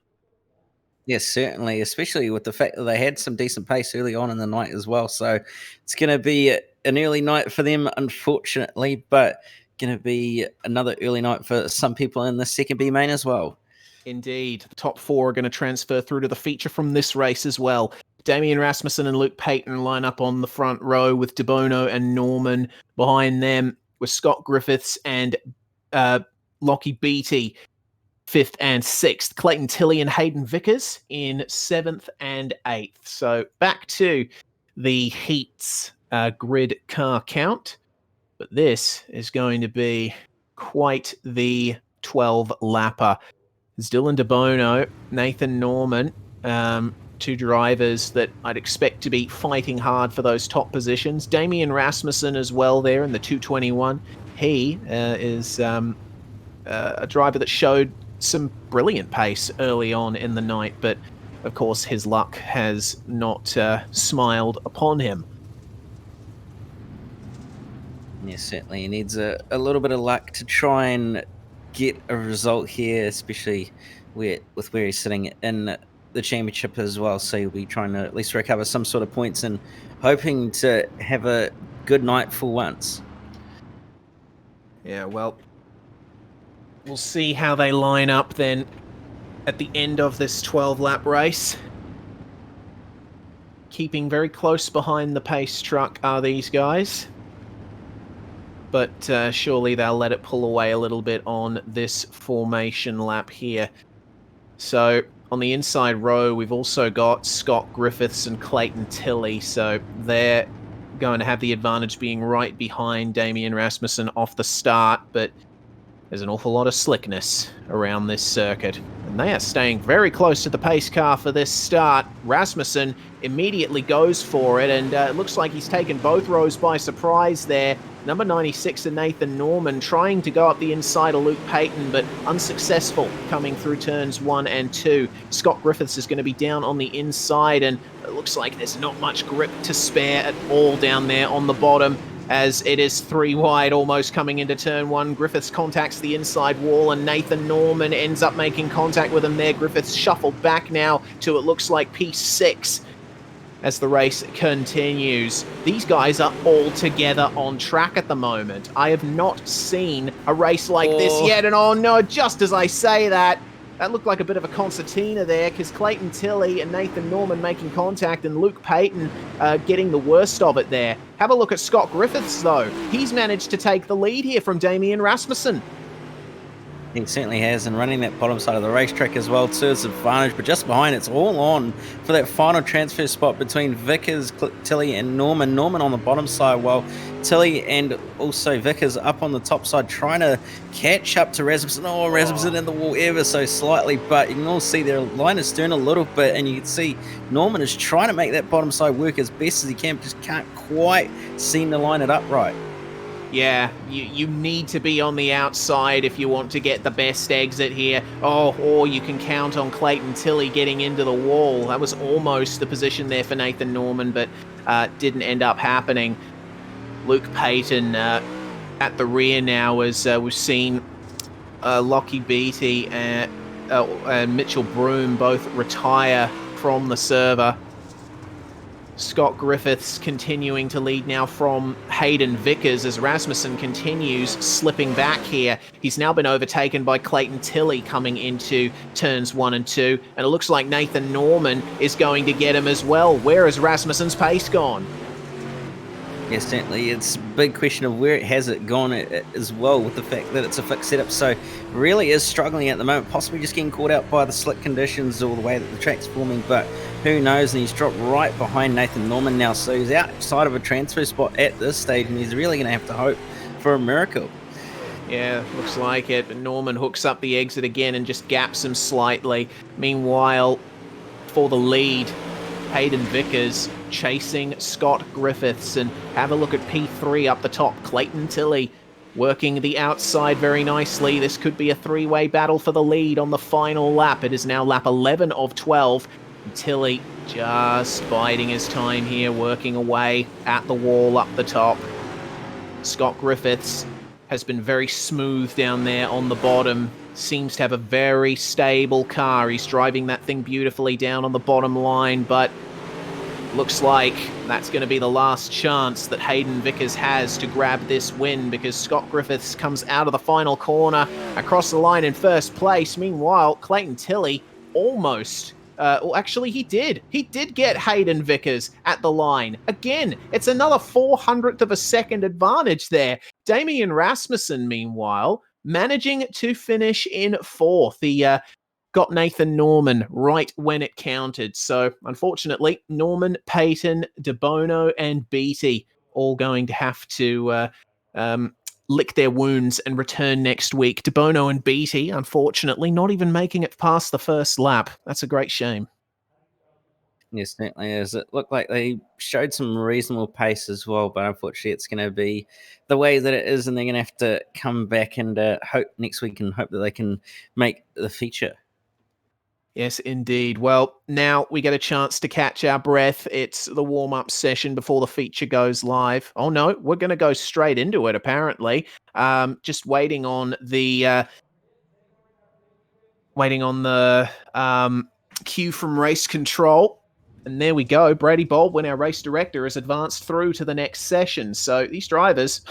Yes, certainly, especially with the fact that they had some decent pace early on in the night as well. So it's going to be an early night for them, unfortunately, but going to be another early night for some people in the 2nd B main as well. Indeed. The top 4 are going to transfer through to the feature from this race as well. DAMIEN Rasmussen and Luke Payton line up on the front row with DeBono and Norman behind them, with Scott Griffiths and Lockie Beattie 5th and 6th. Clayton Tilley and Hayden Vickers in 7th and 8th. So back to the heats grid car count. But this is going to be quite the 12-lapper. There's Dylan De Bono, Nathan Norman, two drivers that I'd expect to be fighting hard for those top positions. Damien Rasmussen as well there in the 221. He is a driver that showed some brilliant pace early on in the night, but of course his luck has not smiled upon him. Yeah, certainly he needs a little bit of luck to try and get a result here, especially with where he's sitting in the championship as well. So he'll be trying to at least recover some sort of points and hoping to have a good night for once. Yeah, well, we'll see how they line up then at the end of this 12-lap race. Keeping very close behind the pace truck are these guys. But surely they'll let it pull away a little bit on this formation lap here. So on the inside row, we've also got Scott Griffiths and Clayton Tilley. So they're going to have the advantage being right behind Damien Rasmussen off the start. But there's an awful lot of slickness around this circuit. And they are staying very close to the pace car for this start. Rasmussen immediately goes for it, and it looks like he's taken both rows by surprise there. Number 96 and Nathan Norman trying to go up the inside of Luke Payton, but unsuccessful coming through turns 1 and 2. Scott Griffiths is going to be down on the inside, and it looks like there's not much grip to spare at all down there on the bottom, as it is 3 wide almost coming into turn 1. Griffiths contacts the inside wall, and Nathan Norman ends up making contact with him there. Griffiths shuffled back now to, it looks like, P6 as the race continues. These guys are all together on track at the moment. I have not seen a race like this yet, and oh no, just as I say that, that looked like a bit of a concertina there, because Clayton Tilley and Nathan Norman making contact, and Luke Payton getting the worst of it there. Have a look at Scott Griffiths, though. He's managed to take the lead here from Damien Rasmussen. He certainly has, and running that bottom side of the racetrack as well to his advantage, but just behind it's all on for that final transfer spot between Vickers, Tilley and Norman. Norman on the bottom side, while Tilley and also Vickers up on the top side trying to catch up to Rasmussen. Oh, Rasmussen in the wall ever so slightly, but you can all see their line is doing a little bit, and you can see Norman is trying to make that bottom side work as best as he can, but just can't quite seem to line it up right. Yeah, you need to be on the outside if you want to get the best exit here. Oh, or you can count on Clayton Tilley getting into the wall. That was almost the position there for Nathan Norman, but didn't end up happening. Luke Payton at the rear now, as we've seen Lockie Beattie and Mitchell Broom both retire from the server. Scott Griffiths continuing to lead now from Hayden Vickers as Rasmussen continues slipping back here. He's now been overtaken by Clayton Tilley coming into turns 1 and 2, and it looks like Nathan Norman is going to get him as well. Where has Rasmussen's pace gone? Yeah, certainly. It's a big question of where it has it gone as well, with the fact that it's a fixed setup. So really is struggling at the moment, possibly just getting caught out by the slick conditions or the way that the track's forming, but who knows. And he's dropped right behind Nathan Norman now, so he's outside of a transfer spot at this stage, and he's really going to have to hope for a miracle. Yeah, looks like it. But Norman hooks up the exit again and just gaps him slightly. Meanwhile, for the lead, Hayden Vickers chasing Scott Griffiths, and have a look at P3 up the top. Clayton Tilley working the outside very nicely. This could be a 3-way battle for the lead on the final lap. It is now lap 11 of 12. And Tilley just biding his time here, working away at the wall up the top. Scott Griffiths has been very smooth down there on the bottom. Seems to have a very stable car. He's driving that thing beautifully down on the bottom line, but looks like that's going to be the last chance that Hayden Vickers has to grab this win, because Scott Griffiths comes out of the final corner across the line in first place. Meanwhile, Clayton Tilley almost... well, actually, he did. He did get Hayden Vickers at the line. Again, it's another 400th of a second advantage there. Damien Rasmussen, meanwhile, managing to finish in 4th. He got Nathan Norman right when it counted. So, unfortunately, Norman, Payton, De Bono, and Beattie all going to have to lick their wounds and return next week. DeBono and Beatty, unfortunately, not even making it past the first lap. That's a great shame. Yes, certainly is. It looked like they showed some reasonable pace as well, but unfortunately it's going to be the way that it is, and they're going to have to come back and hope next week and hope that they can make the feature. Yes, indeed. Well, now we get a chance to catch our breath. It's the warm-up session before the feature goes live. Oh, no, we're going to go straight into it, apparently. Just waiting on the... cue from race control. And there we go. Brady Baldwin, our race director, has advanced through to the next session. So these drivers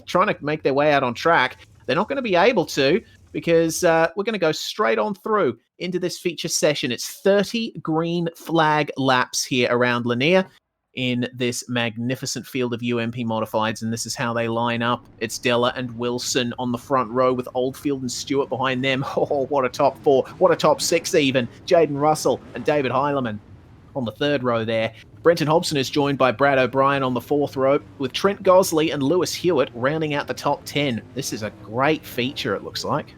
trying to make their way out on track. They're not going to be able to because we're going to go straight on through into this feature session. It's 30 green flag laps here around Lanier in this magnificent field of UMP modifieds, and this is how they line up. It's Della and Wilson on the front row with Oldfield and Stewart behind them. Oh, what a top four. What a top six even. Jaden Russell and David Heileman on the third row there. Brenton Hobson is joined by Brad O'Brien on the fourth row, with Trent Gosley and Lewis Hewitt rounding out the top 10. This is a great feature, it looks like.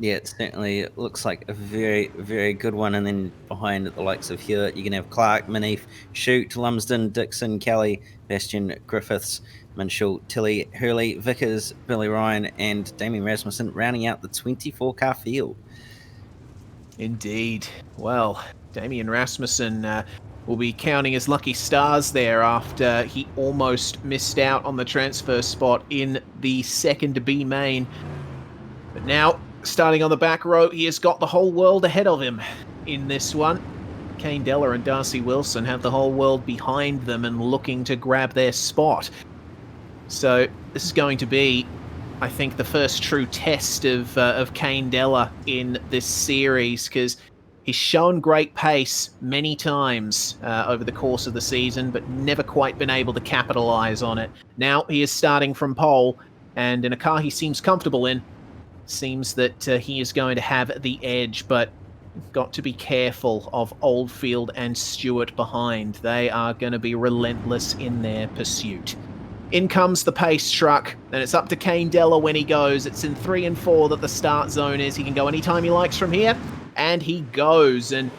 Yeah, it certainly looks like a very, very good one. And then behind the likes of Hewitt, you can have Clark, Mineef, Shute, Lumsden, Dixon, Kelly, Bastian, Griffiths, Minshall, Tilley, Hurley, Vickers, Billy Ryan, and Damien Rasmussen rounding out the 24-car field. Indeed. Well, Damien Rasmussen will be counting his lucky stars there after he almost missed out on the transfer spot in the second B main. But now, starting on the back row, he has got the whole world ahead of him in this one. Kane Della and Darcy Wilson have the whole world behind them and looking to grab their spot. So this is going to be, I think, the first true test of Kane Della in this series, because he's shown great pace many times over the course of the season, but never quite been able to capitalize on it. Now he is starting from pole, and in a car he seems comfortable in. Seems that he is going to have the edge, but got to be careful of Oldfield and Stewart behind. They are going to be relentless in their pursuit. In comes the pace truck, and it's up to Kane Della when he goes. It's in 3 and 4 that the start zone is. He can go anytime he likes from here, and he goes. And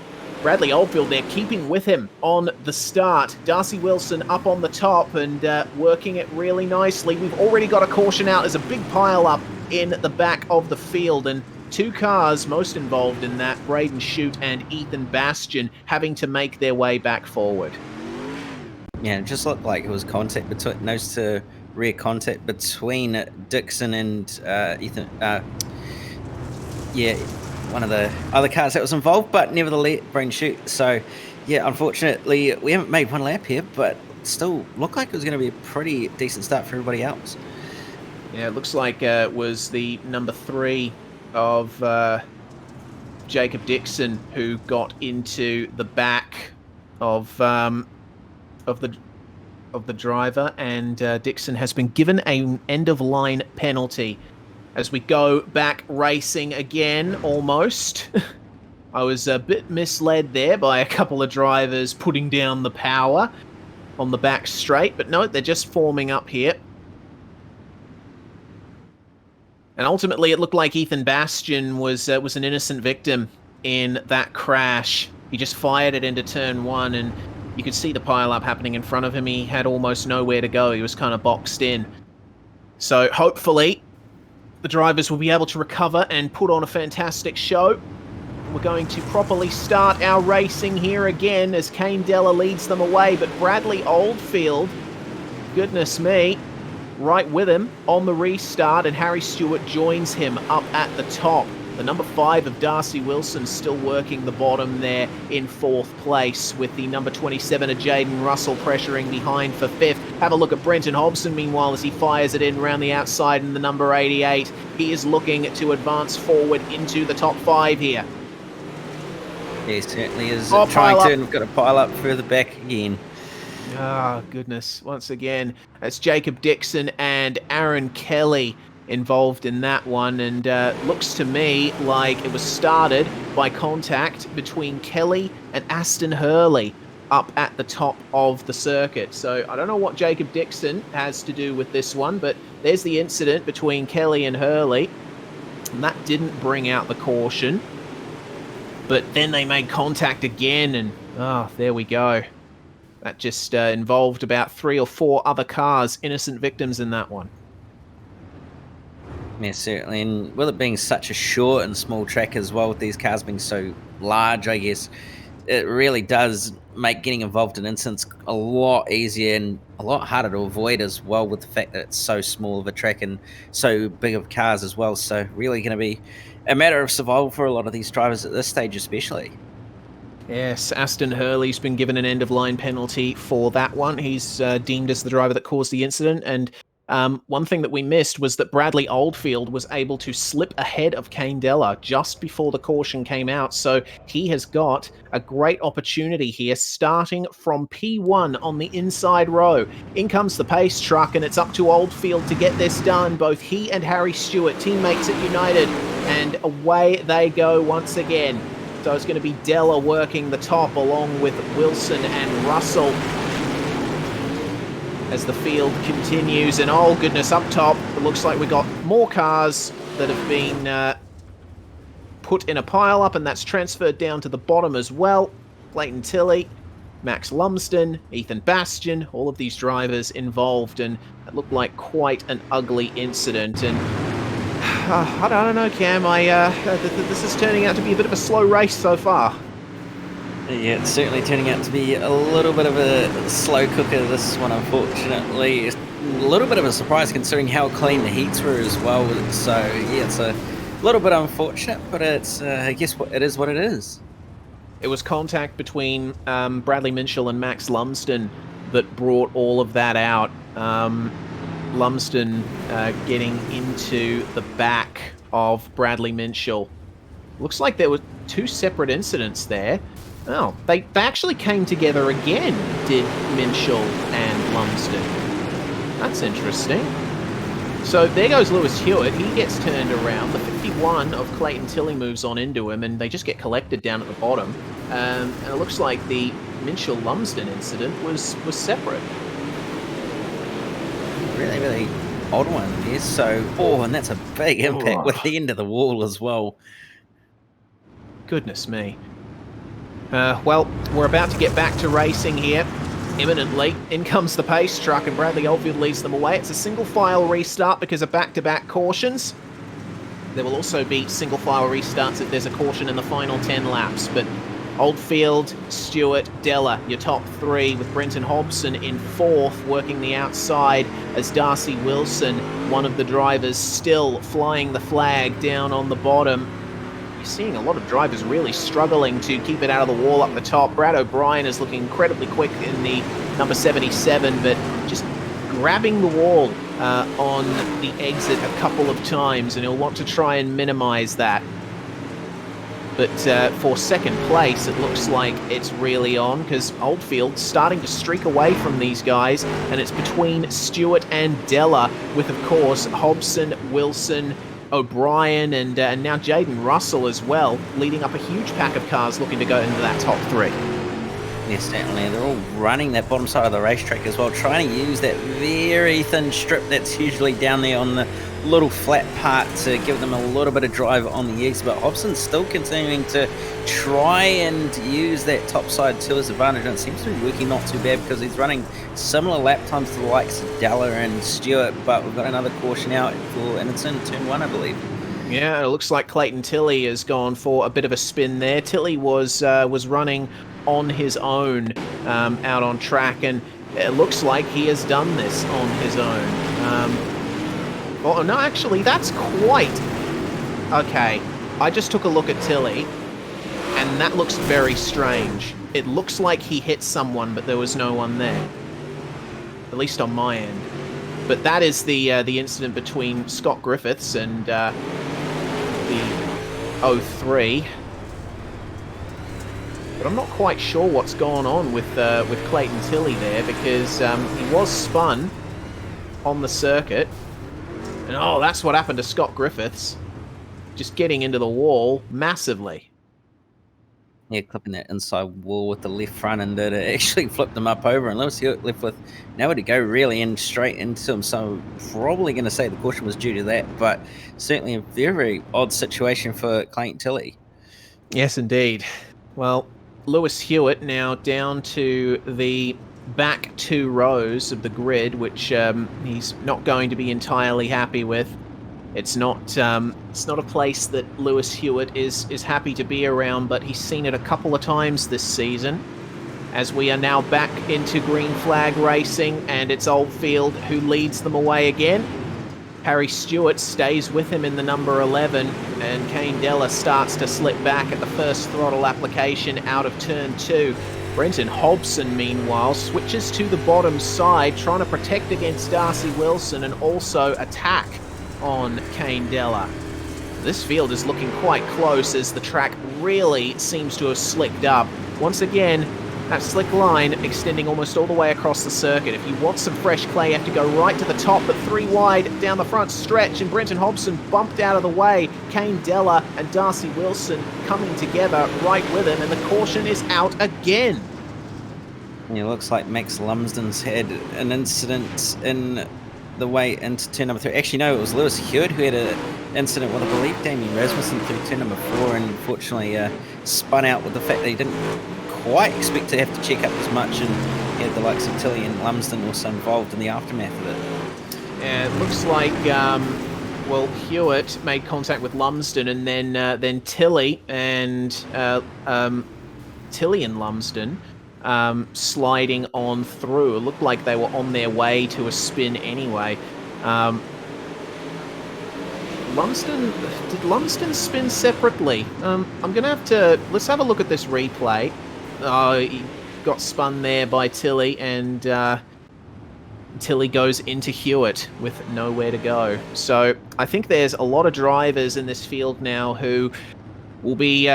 Bradley Oldfield there keeping with him on the start. Darcy Wilson up on the top and working it really nicely. We've already got a caution out. There's a big pile up in the back of the field, and 2 cars most involved in that, Braden Shute and Ethan Bastian, having to make their way back forward. Yeah, it just looked like it was contact between nose to rear contact between Dixon and Ethan. One of the other cars that was involved, but nevertheless, Braden Shute. So, yeah, unfortunately, we haven't made one lap here, but still looked like it was going to be a pretty decent start for everybody else. Yeah, it looks like it was the number 3 of Jacob Dixon who got into the back of the driver, and Dixon has been given an end-of-line penalty. As we go back racing again, almost. I was a bit misled there by a couple of drivers putting down the power on the back straight, but no, they're just forming up here. And ultimately, it looked like Ethan Bastian was an innocent victim in that crash. He just fired it into turn 1, and you could see the pile-up happening in front of him. He had almost nowhere to go. He was kind of boxed in. So hopefully, the drivers will be able to recover and put on a fantastic show. We're going to properly start our racing here again as Kane Della leads them away, but Bradley Oldfield, goodness me, right with him on the restart, and Harry Stewart joins him up at the top. The number 5 of Darcy Wilson still working the bottom there in 4th place, with the number 27 of Jaden Russell pressuring behind for 5th. Have a look at Brenton Hobson, meanwhile, as he fires it in around the outside in the number 88. He is looking to advance forward into the top 5 here. Yeah, he certainly is trying to, and we've got to pile up further back again. Ah, goodness. Once again, it's Jacob Dixon and Aaron Kelly involved in that one, and looks to me like it was started by contact between Kelly and Aston Hurley up at the top of the circuit. So I don't know what Jacob Dixon has to do with this one, but there's the incident between Kelly and Hurley, and that didn't bring out the caution. But then they made contact again, and there we go. That just involved about 3 or 4 other cars, innocent victims in that one. Yeah, certainly. And with it being such a short and small track as well, with these cars being so large, I guess, it really does make getting involved in incidents a lot easier and a lot harder to avoid as well, with the fact that it's so small of a track and so big of cars as well. So really going to be a matter of survival for a lot of these drivers at this stage especially. Yes, Aston Hurley's been given an end-of-line penalty for that one. He's deemed as the driver that caused the incident, and one thing that we missed was that Bradley Oldfield was able to slip ahead of Kane Della just before the caution came out, so he has got a great opportunity here, starting from P1 on the inside row. In comes the pace truck, and it's up to Oldfield to get this done. Both he and Harry Stewart, teammates at United, and away they go once again. So it's going to be Della working the top along with Wilson and Russell as the field continues. And oh goodness, up top, it looks like we got more cars that have been put in a pile up, and that's transferred down to the bottom as well. Clayton Tilley, Max Lumsden, Ethan Bastian, all of these drivers involved, and it looked like quite an ugly incident. And I don't know, Cam. This is turning out to be a bit of a slow race so far. Yeah, it's certainly turning out to be a little bit of a slow cooker, this one, unfortunately. It's a little bit of a surprise considering how clean the heats were as well. So, yeah, it's a little bit unfortunate, but it's, I guess, it is what it is. It was contact between Bradley Minshall and Max Lumsden that brought all of that out. Lumsden getting into the back of Bradley Minshall. Looks like there were 2 separate incidents there. Oh, they actually came together again, did Minshall and Lumsden. That's interesting. So there goes Lewis Hewitt. He gets turned around. The 51 of Clayton Tilley moves on into him, and they just get collected down at the bottom. And it looks like the Minshall-Lumsden incident was separate. Really, really odd one there. So, and that's a big impact with the end of the wall as well. Goodness me. Well, we're about to get back to racing here imminently. In comes the pace truck, and Bradley Oldfield leads them away. It's a single file restart because of back-to-back cautions. There will also be single file restarts if there's a caution in the final 10 laps, but Oldfield, Stewart, Della, your top 3, with Brenton Hobson in 4th, working the outside as Darcy Wilson, one of the drivers, still flying the flag down on the bottom. You're seeing a lot of drivers really struggling to keep it out of the wall up the top. Brad O'Brien is looking incredibly quick in the number 77, but just grabbing the wall on the exit a couple of times, and he'll want to try and minimize that. But for second place, it looks like it's really on, because Oldfield's starting to streak away from these guys, and it's between Stewart and Della, with, of course, Hobson, Wilson, O'Brien, and now Jaden Russell as well, leading up a huge pack of cars looking to go into that top 3. Yes, certainly. They're all running that bottom side of the racetrack as well, trying to use that very thin strip that's usually down there on the little flat part to give them a little bit of drive on the exit. But Hobson's still continuing to try and use that top side to his advantage, and it seems to be working not too bad because he's running similar lap times to the likes of Della and Stewart. But we've got another caution out and it's in turn 1, I believe. Yeah, it looks like Clayton Tilley has gone for a bit of a spin there. Tilley was running on his own out on track, and it looks like he has done this on his own. Oh, no, actually, that's quite... Okay, I just took a look at Tilley, and that looks very strange. It looks like he hit someone, but there was no one there. At least on my end. But that is the incident between Scott Griffiths and the 03. But I'm not quite sure what's gone on with Clayton Tilley there, because he was spun on the circuit. And oh, that's what happened to Scott Griffiths. Just getting into the wall massively. Yeah, clipping that inside wall with the left front end, it actually flipped him up over, and Lewis Hewitt left with nowhere to go really, and straight into him. So probably going to say the caution was due to that, but certainly a very, very odd situation for Clayton Tilley. Yes, indeed. Well, Lewis Hewitt now down to the back 2 rows of the grid, which he's not going to be entirely happy with. It's not a place that Lewis Hewitt is happy to be around, but he's seen it a couple of times this season. As we are now back into green flag racing, and it's Oldfield who leads them away again. Harry Stewart stays with him in the number 11, and Kane Della starts to slip back at the first throttle application out of turn 2. Brenton Hobson, meanwhile, switches to the bottom side, trying to protect against Darcy Wilson and also attack on Kane Della. This field is looking quite close as the track really seems to have slicked up. Once again, that slick line extending almost all the way across the circuit. If you want some fresh clay, you have to go right to the top, but 3 wide down the front stretch, and Brenton Hobson bumped out of the way. Kane Della and Darcy Wilson coming together right with him, and the caution is out again. Yeah, looks like Max Lumsden's had an incident in the way into turn number 3. Actually, no, it was Lewis Hewitt who had an incident with, I believe, Damien Rasmussen through turn number 4, and unfortunately spun out with the fact that he didn't quite expect to have to check up as much, and he had the likes of Tilley and Lumsden also involved in the aftermath of it. Yeah, it looks like Hewitt made contact with Lumsden, and then Tilley and Lumsden sliding on through. It looked like they were on their way to a spin anyway. Did Lumsden spin separately? I'm gonna have to, let's have a look at this replay. He got spun there by Tilley, and Tilley goes into Hewitt with nowhere to go. So I think there's a lot of drivers in this field now who will be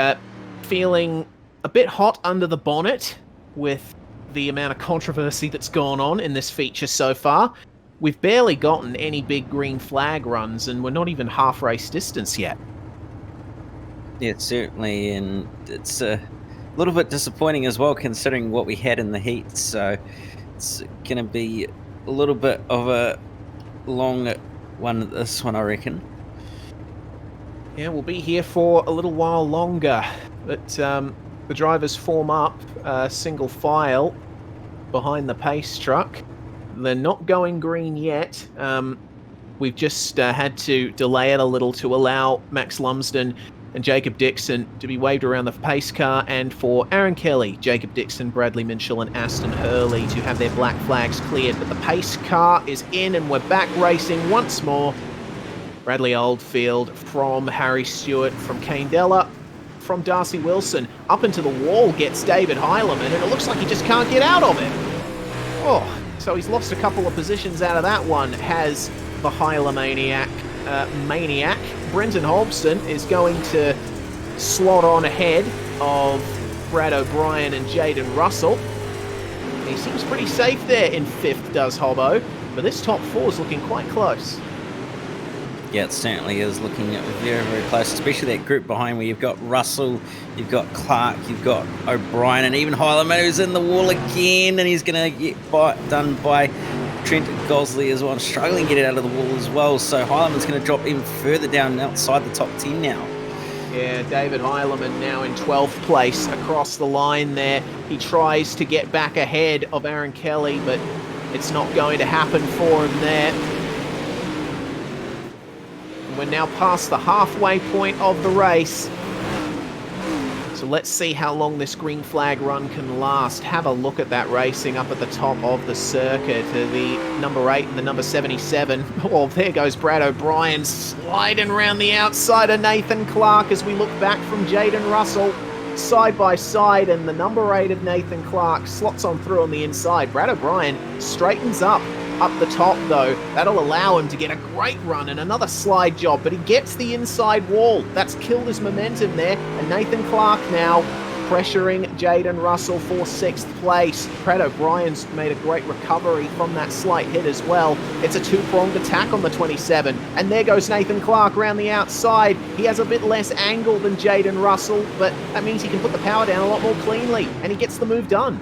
feeling a bit hot under the bonnet with the amount of controversy that's gone on in this feature so far. We've barely gotten any big green flag runs, and we're not even half race distance yet. Yeah, certainly, and it's a little bit disappointing as well, considering what we had in the heat. So it's going to be a little bit of a long one, this one, I reckon. Yeah, we'll be here for a little while longer, but the drivers form up single file behind the pace truck. They're not going green yet. We've just had to delay it a little to allow Max Lumsden and Jacob Dixon to be waved around the pace car, and for Aaron Kelly, Jacob Dixon, Bradley Minshall and Aston Hurley to have their black flags cleared. But the pace car is in, and we're back racing once more. Bradley Oldfield from Harry Stewart, from Kane Della, from Darcy Wilson, up into the wall gets David Heilemann, and it looks like he just can't get out of it. Oh, so he's lost a couple of positions out of that one, has the Heilemaniac maniac. Brenton Hobson is going to slot on ahead of Brad O'Brien and Jaden Russell. He seems pretty safe there in 5th, does Hobbo, but this top 4 is looking quite close. Yeah, it certainly is looking very, very close, especially that group behind where you've got Russell, you've got Clark, you've got O'Brien, and even Heilemann, who's in the wall again, and he's going to get done by Trent Gosley as well, and struggling to get it out of the wall as well. So Heilemann's going to drop even further down outside the top 10 now. Yeah, David Heilemann now in 12th place across the line there. He tries to get back ahead of Aaron Kelly, but it's not going to happen for him there. We're now past the halfway point of the race. So let's see how long this green flag run can last. Have a look at that racing up at the top of the circuit. The number 8 and the number 77. Oh, there goes Brad O'Brien sliding around the outside of Nathan Clark as we look back from Jaden Russell side by side, and the number 8 of Nathan Clark slots on through on the inside. Brad O'Brien straightens up the top though. That'll allow him to get a great run and another slide job, but he gets the inside wall. That's killed his momentum there, and Nathan Clark now pressuring Jaden Russell for 6th place. Brad O'Brien's made a great recovery from that slight hit as well. It's a two-pronged attack on the 27, and there goes Nathan Clark around the outside. He has a bit less angle than Jaden Russell, but that means he can put the power down a lot more cleanly, and he gets the move done.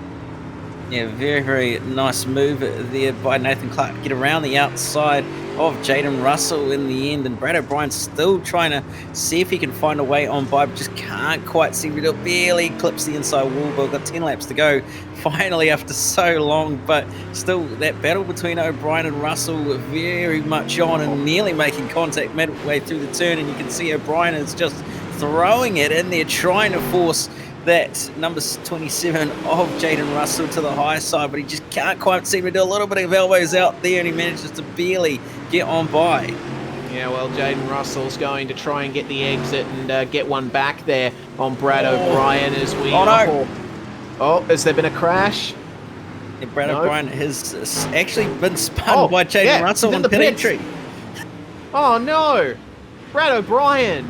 Yeah, very, very nice move there by Nathan Clark to get around the outside of Jaden Russell in the end. And Brad O'Brien's still trying to see if he can find a way on by, but just can't quite seem to do it. Barely clips the inside wall, but got 10 laps to go finally after so long. But still, that battle between O'Brien and Russell very much on and nearly making contact midway through the turn. And you can see O'Brien is just throwing it in there, trying to force that number 27 of Jaden Russell to the high side, but he just can't quite seem to do a little bit of elbows out there, and he manages to barely get on by. Yeah, well, Jaden Russell's going to try and get the exit and get one back there on Brad O'Brien as we... Oh, has there been a crash? Yeah, Brad O'Brien has actually been spun by Jaden Russell on pit entry. Oh, no! Brad O'Brien!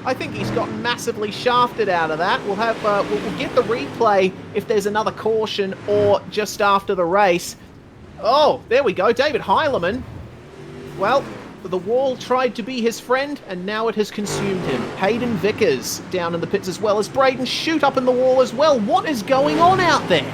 I think he's gotten massively shafted out of that. We'll have we'll get the replay if there's another caution or just after the race. Oh, there we go, David Heilemann. Well, the wall tried to be his friend, and now it has consumed him. Hayden Vickers down in the pits as well as Braden Shute up in the wall as well. What is going on out there?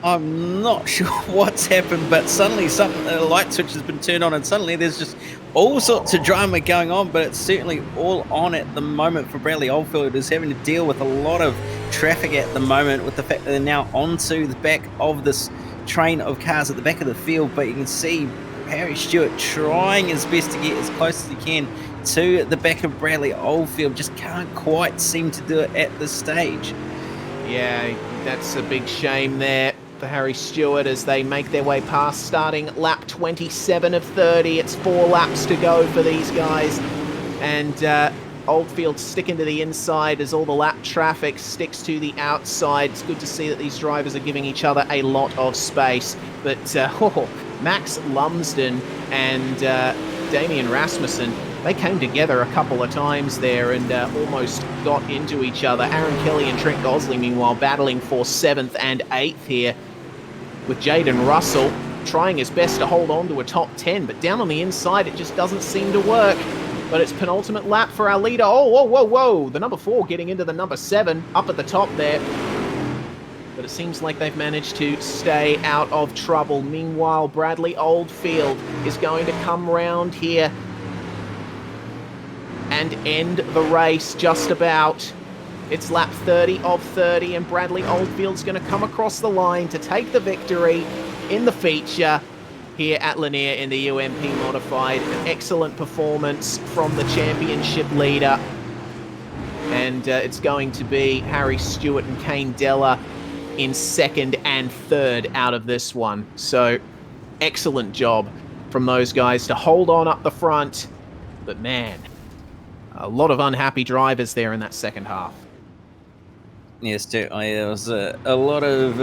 I'm not sure what's happened, but suddenly a light switch has been turned on, and suddenly there's just all sorts of drama going on, but it's certainly all on at the moment for Bradley Oldfield, who's having to deal with a lot of traffic at the moment with the fact that they're now onto the back of this train of cars at the back of the field. But you can see Harry Stewart trying his best to get as close as he can to the back of Bradley Oldfield, just can't quite seem to do it at this stage. Yeah, that's a big shame there for Harry Stewart as they make their way past, starting lap 27 of 30. It's 4 laps to go for these guys, and Oldfield sticking to the inside as all the lap traffic sticks to the outside. It's good to see that these drivers are giving each other a lot of space, but Max Lumsden and DAMIEN Rasmussen, they came together a couple of times there and almost got into each other. Aaron Kelly and Trent Gosling, meanwhile, battling for 7th and 8th here, with Jaden Russell trying his best to hold on to a top 10, but down on the inside it just doesn't seem to work. But it's penultimate lap for our leader. Oh, whoa, whoa, whoa. The number 4 getting into the number 7 up at the top there. But it seems like they've managed to stay out of trouble. Meanwhile, Bradley Oldfield is going to come round here and end the race just about. It's lap 30 of 30, and Bradley Oldfield's going to come across the line to take the victory in the feature here at Lanier in the UMP Modified. An excellent performance from the championship leader. And it's going to be Harry Stewart and Kane Della in 2nd and 3rd out of this one. So, excellent job from those guys to hold on up the front. But man, a lot of unhappy drivers there in that second half. Yes, certainly. There was a lot of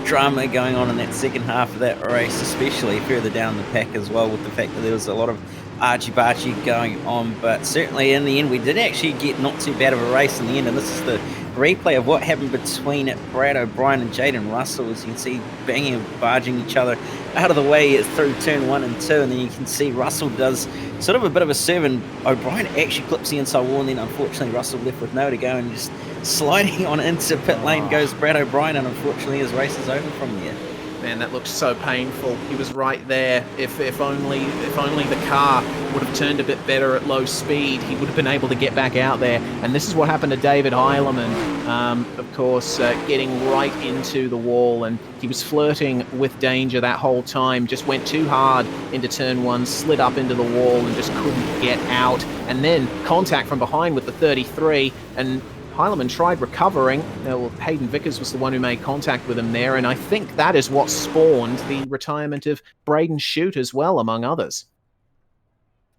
drama going on in that second half of that race, especially further down the pack as well, with the fact that there was a lot of archie-barchie going on. But certainly in the end, we did actually get not too bad of a race in the end, and this is the replay of what happened between Brad O'Brien and Jaden Russell. As you can see, banging and barging each other out of the way through turn 1 and 2, and then you can see Russell does sort of a bit of a serve, and O'Brien actually clips the inside wall, and then unfortunately Russell left with nowhere to go, and just sliding on into pit lane goes Brad O'Brien, and unfortunately his race is over from there. Man, that looked so painful. He was right there. If only the car would have turned a bit better at low speed, he would have been able to get back out there. And this is what happened to David Heilemann, of course, getting right into the wall. And he was flirting with danger that whole time. Just went too hard into turn 1, slid up into the wall and just couldn't get out. And then contact from behind with the 33, and Heilemann tried recovering. Well, Hayden Vickers was the one who made contact with him there, and I think that is what spawned the retirement of Braden Shute as well, among others.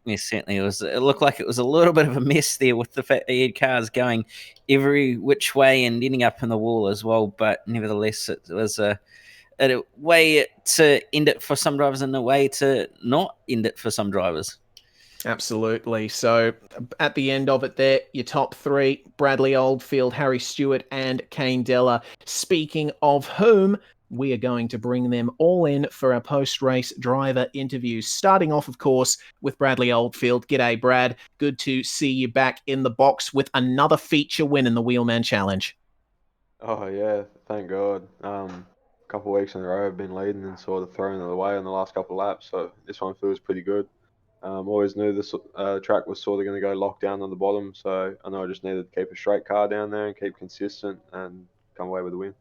Yes, certainly. It looked like it was a little bit of a mess there with the fact that he had cars going every which way and ending up in the wall as well, but nevertheless it was a way to end it for some drivers and a way to not end it for some drivers. Absolutely. So at the end of it there, your top three, Bradley Oldfield, Harry Stewart, and Kane Della. Speaking of whom, we are going to bring them all in for our post-race driver interviews. Starting off, of course, with Bradley Oldfield. G'day, Brad. Good to see you back in the box with another feature win in the Wheelman Challenge. Oh yeah, thank God. A couple of weeks in a row I've been leading and sort of throwing it away on the last couple of laps, so this one feels pretty good. Always knew this track was sort of going to go locked down on the bottom, so I know I just needed to keep a straight car down there and keep consistent and come away with the win.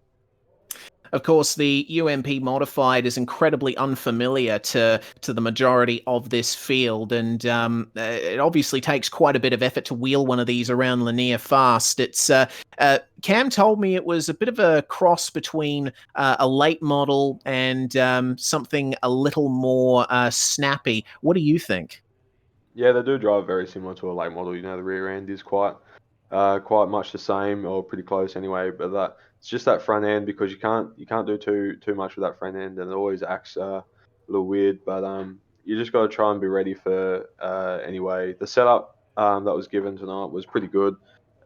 Of course, the UMP modified is incredibly unfamiliar to the majority of this field, and it obviously takes quite a bit of effort to wheel one of these around Lanier fast. It's Cam told me it was a bit of a cross between a late model and something a little more snappy. What do you think? Yeah, they do drive very similar to a late model. You know, the rear end is quite much the same or pretty close anyway. But it's just that front end because you can't do too much with that front end, and it always acts a little weird. But you just got to try and be ready for anyway. The setup that was given tonight was pretty good,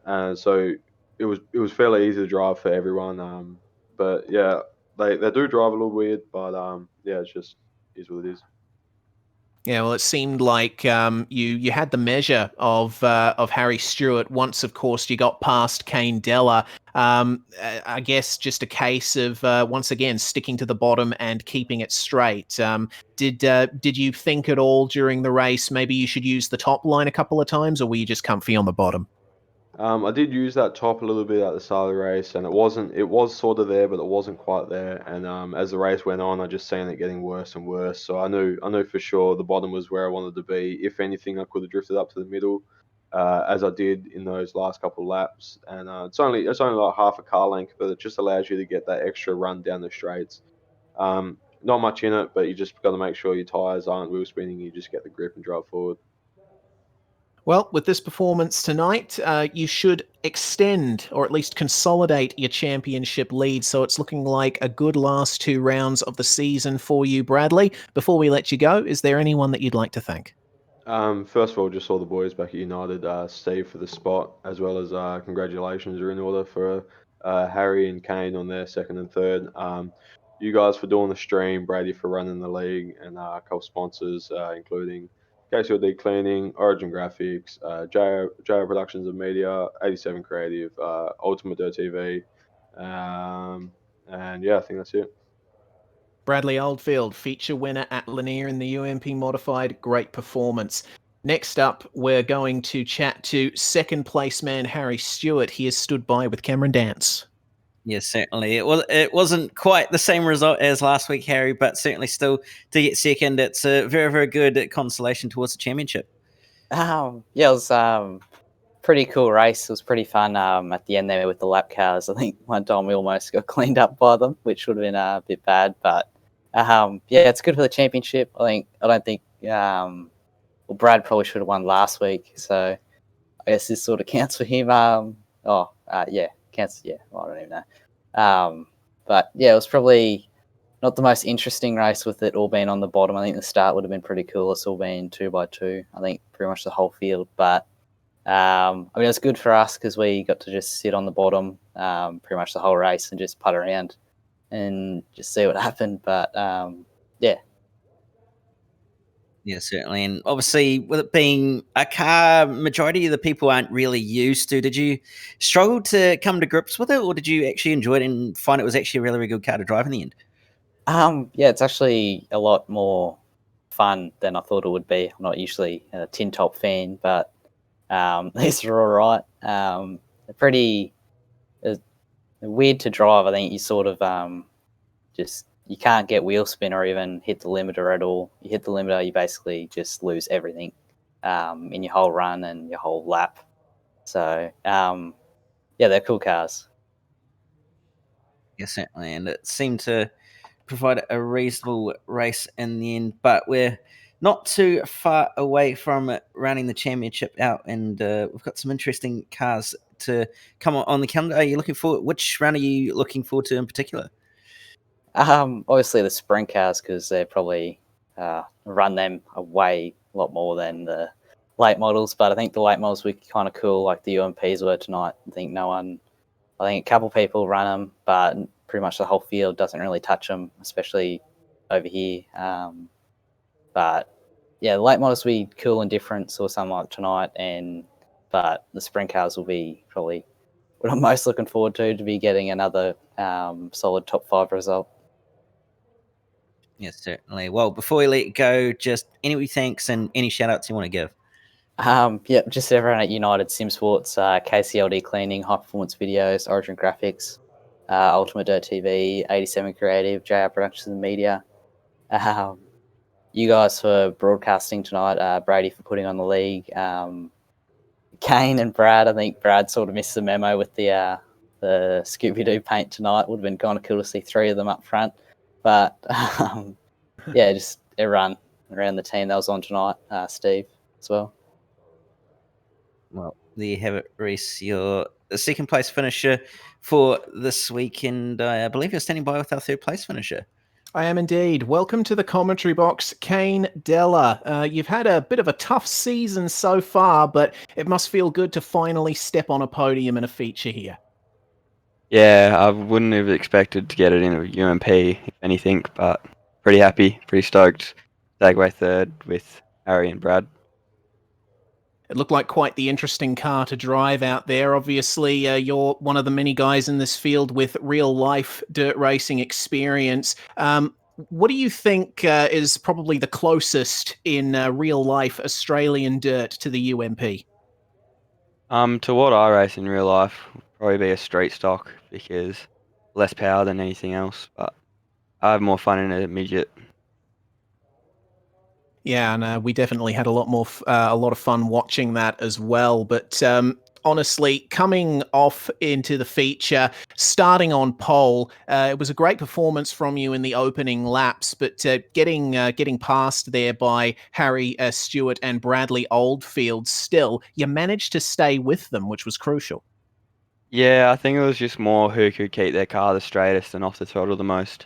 so it was fairly easy to drive for everyone. But yeah, they do drive a little weird, but yeah, it's just is what it is. Yeah, well, it seemed like you had the measure of Harry Stewart once, of course, you got past Kane Della. I guess just a case of once again sticking to the bottom and keeping it straight. Did you think at all during the race maybe you should use the top line a couple of times, or were you just comfy on the bottom? I did use that top a little bit at the start of the race, and it was sort of there, but it wasn't quite there. And as the race went on, I just seen it getting worse and worse. So I knew for sure the bottom was where I wanted to be. If anything, I could have drifted up to the middle, as I did in those last couple of laps. And it's only like half a car length, but it just allows you to get that extra run down the straights. Not much in it, but you just got to make sure your tires aren't wheel spinning. You just get the grip and drive forward. Well, with this performance tonight, you should extend or at least consolidate your championship lead. So it's looking like a good last two rounds of the season for you, Bradley. Before we let you go, is there anyone that you'd like to thank? First of all, just all the boys back at United, Steve for the spot, as well as congratulations are in order for Harry and Kane on their second and third. You guys for doing the stream, Brady for running the league, and a couple sponsors, including KCLD Cleaning, Origin Graphics, JR Productions and Media, 87 Creative, Ultimate Dirt TV, and yeah, I think that's it. Bradley Oldfield, feature winner at Lanier in the UMP modified. Great performance. Next up, we're going to chat to second place man Harry Stewart. He has stood by with Cameron Dance. Yes, certainly. It wasn't quite the same result as last week, Harry, but certainly still to get second, it's a very, very good consolation towards the championship. Yeah, it was pretty cool race. It was pretty fun at the end there with the lap cars. I think one time we almost got cleaned up by them, which would have been a bit bad. But yeah, it's good for the championship. I don't think well, Brad probably should have won last week, so I guess this sort of counts for him. Yeah, counts. Yeah, well, I don't even know. But yeah, it was probably not the most interesting race with it all being on the bottom. I think the start would have been pretty cool. It's all been 2x2. I think pretty much the whole field, but. I mean, it's good for us because we got to just sit on the bottom pretty much the whole race and just putt around and just see what happened. But yeah. Yeah, certainly. And obviously, with it being a car, majority of the people aren't really used to. Did you struggle to come to grips with it, or did you actually enjoy it and find it was actually a really, really good car to drive in the end? Yeah, it's actually a lot more fun than I thought it would be. I'm not usually a tin top fan, but these are all right. They're pretty weird to drive. I think you sort of just you can't get wheel spin or even hit the limiter at all. You hit the limiter, you basically just lose everything in your whole run and your whole lap. So yeah, they're cool cars. Yeah, certainly. And it seemed to provide a reasonable race in the end, but we're not too far away from rounding the championship out, and we've got some interesting cars to come on the calendar. Are you looking forward? Which round are you looking forward to in particular? Obviously the sprint cars because they probably run them a lot more than the late models, but I think the late models were kind of cool, like the UMPs were tonight. I think a couple people run them, but pretty much the whole field doesn't really touch them, especially over here. But yeah, the late models will be cool and different, or something like tonight, but the sprint cars will be probably what I'm most looking forward to be getting another solid top 5 result. Yes, certainly. Well, before we let you go, just any thanks and any shout outs you want to give. Just everyone at United Sim Sports, KCLD Cleaning, High Performance Videos, Origin Graphics, Ultimate Dirt TV, 87 Creative, JR Productions and Media. You guys for broadcasting tonight, Brady for putting on the league, Kane and Brad. I think Brad sort of missed the memo with the Scooby-Doo paint tonight. Would have been kind of cool to see 3 of them up front. But yeah, just everyone around the team that was on tonight, Steve as well. Well, there you have it, Reese. You're the second place finisher for this weekend. I believe you're standing by with our third place finisher. I am indeed. Welcome to the commentary box, Kane Della. You've had a bit of a tough season so far, but it must feel good to finally step on a podium in a feature here. Yeah, I wouldn't have expected to get it in a UMP, if anything, but pretty happy, pretty stoked. Tag away third with Harry and Brad. It looked like quite the interesting car to drive out there. Obviously, you're one of the many guys in this field with real-life dirt racing experience. What do you think is probably the closest in real-life Australian dirt to the UMP? To what I race in real life, would probably be a street stock because less power than anything else, but I have more fun in a midget. Yeah, and we definitely had a lot of fun watching that as well. But honestly, coming off into the feature, starting on pole, it was a great performance from you in the opening laps. But getting past there by Harry Stewart and Bradley Oldfield, still you managed to stay with them, which was crucial. Yeah, I think it was just more who could keep their car the straightest and off the throttle the most.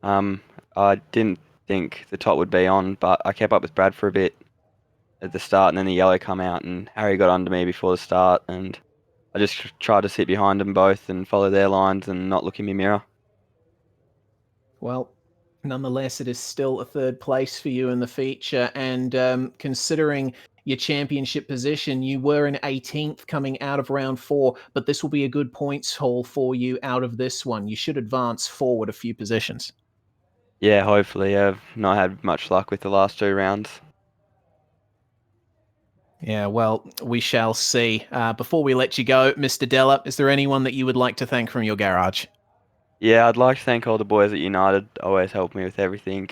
I didn't think the top would be on, but I kept up with Brad for a bit at the start, and then the yellow come out, and Harry got under me before the start, and I just tried to sit behind them both and follow their lines and not look in my mirror. Well, nonetheless, it is still a third place for you in the feature, and considering your championship position, you were in 18th coming out of round 4, but this will be a good points haul for you out of this one. You should advance forward a few positions. Yeah, hopefully. I've not had much luck with the last 2 rounds. Yeah, well, we shall see. Before we let you go, Mr. Della, is there anyone that you would like to thank from your garage? Yeah, I'd like to thank all the boys at United. Always help me with everything.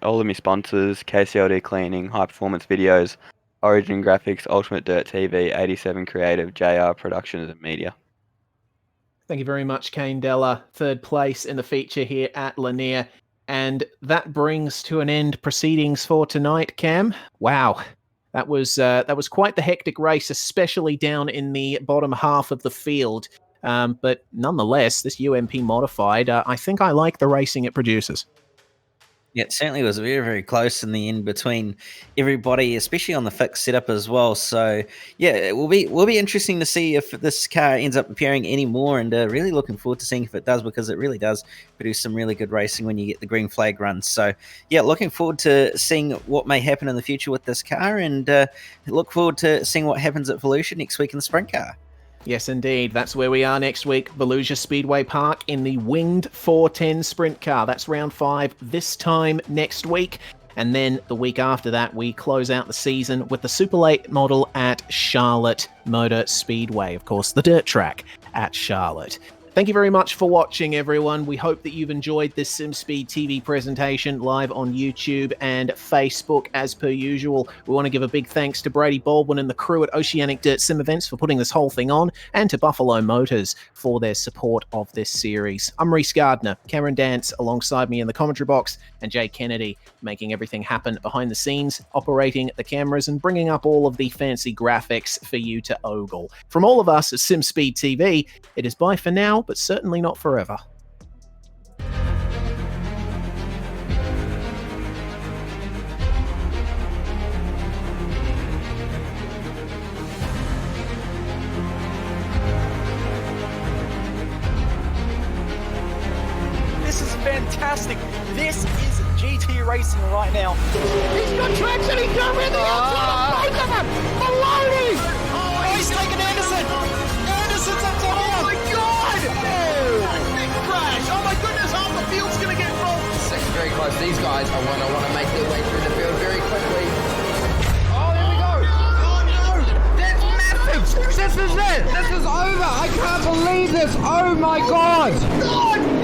All of my sponsors, KCLD Cleaning, High Performance Videos, Origin Graphics, Ultimate Dirt TV, 87 Creative, JR Productions and Media. Thank you very much, Kane Della. Third place in the feature here at Lanier. And that brings to an end proceedings for tonight, Cam. Wow. That was quite the hectic race, especially down in the bottom half of the field. But nonetheless, this UMP modified, I think I like the racing it produces. Yeah, it certainly was very, very close in the end between everybody, especially on the fixed setup as well. So, yeah, it will be interesting to see if this car ends up appearing anymore, and really looking forward to seeing if it does, because it really does produce some really good racing when you get the green flag runs. So, yeah, looking forward to seeing what may happen in the future with this car, and look forward to seeing what happens at Volusia next week in the sprint car. Yes, indeed. That's where we are next week. Volusia Speedway Park in the winged 410 sprint car. That's round 5 this time next week. And then the week after that, we close out the season with the Super Late model at Charlotte Motor Speedway. Of course, the dirt track at Charlotte. Thank you very much for watching, everyone. We hope that you've enjoyed this SimSpeed TV presentation live on YouTube and Facebook as per usual. We want to give a big thanks to Brady Baldwin and the crew at Oceanic Dirt Sim Events for putting this whole thing on, and to Buffalo Motors for their support of this series. I'm Reese Gardner, Cameron Dance alongside me in the commentary box, and Jay Kennedy making everything happen behind the scenes, operating the cameras and bringing up all of the fancy graphics for you to ogle. From all of us at SimSpeed TV, it is bye for now, but certainly not forever. fantastic. This is GT racing right now. He's got traction, he's got rid of the outside of both of them! Maloney! Oh, he's taken Anderson! Anderson's up top! Oh my god! Oh! Big crash! Oh my goodness, half the field's gonna get rolled! Second very close. These guys are want to make their way through the field very quickly. Oh, there we go! Oh no! That's massive! This is it! This is over! I can't believe this! Oh my god! God!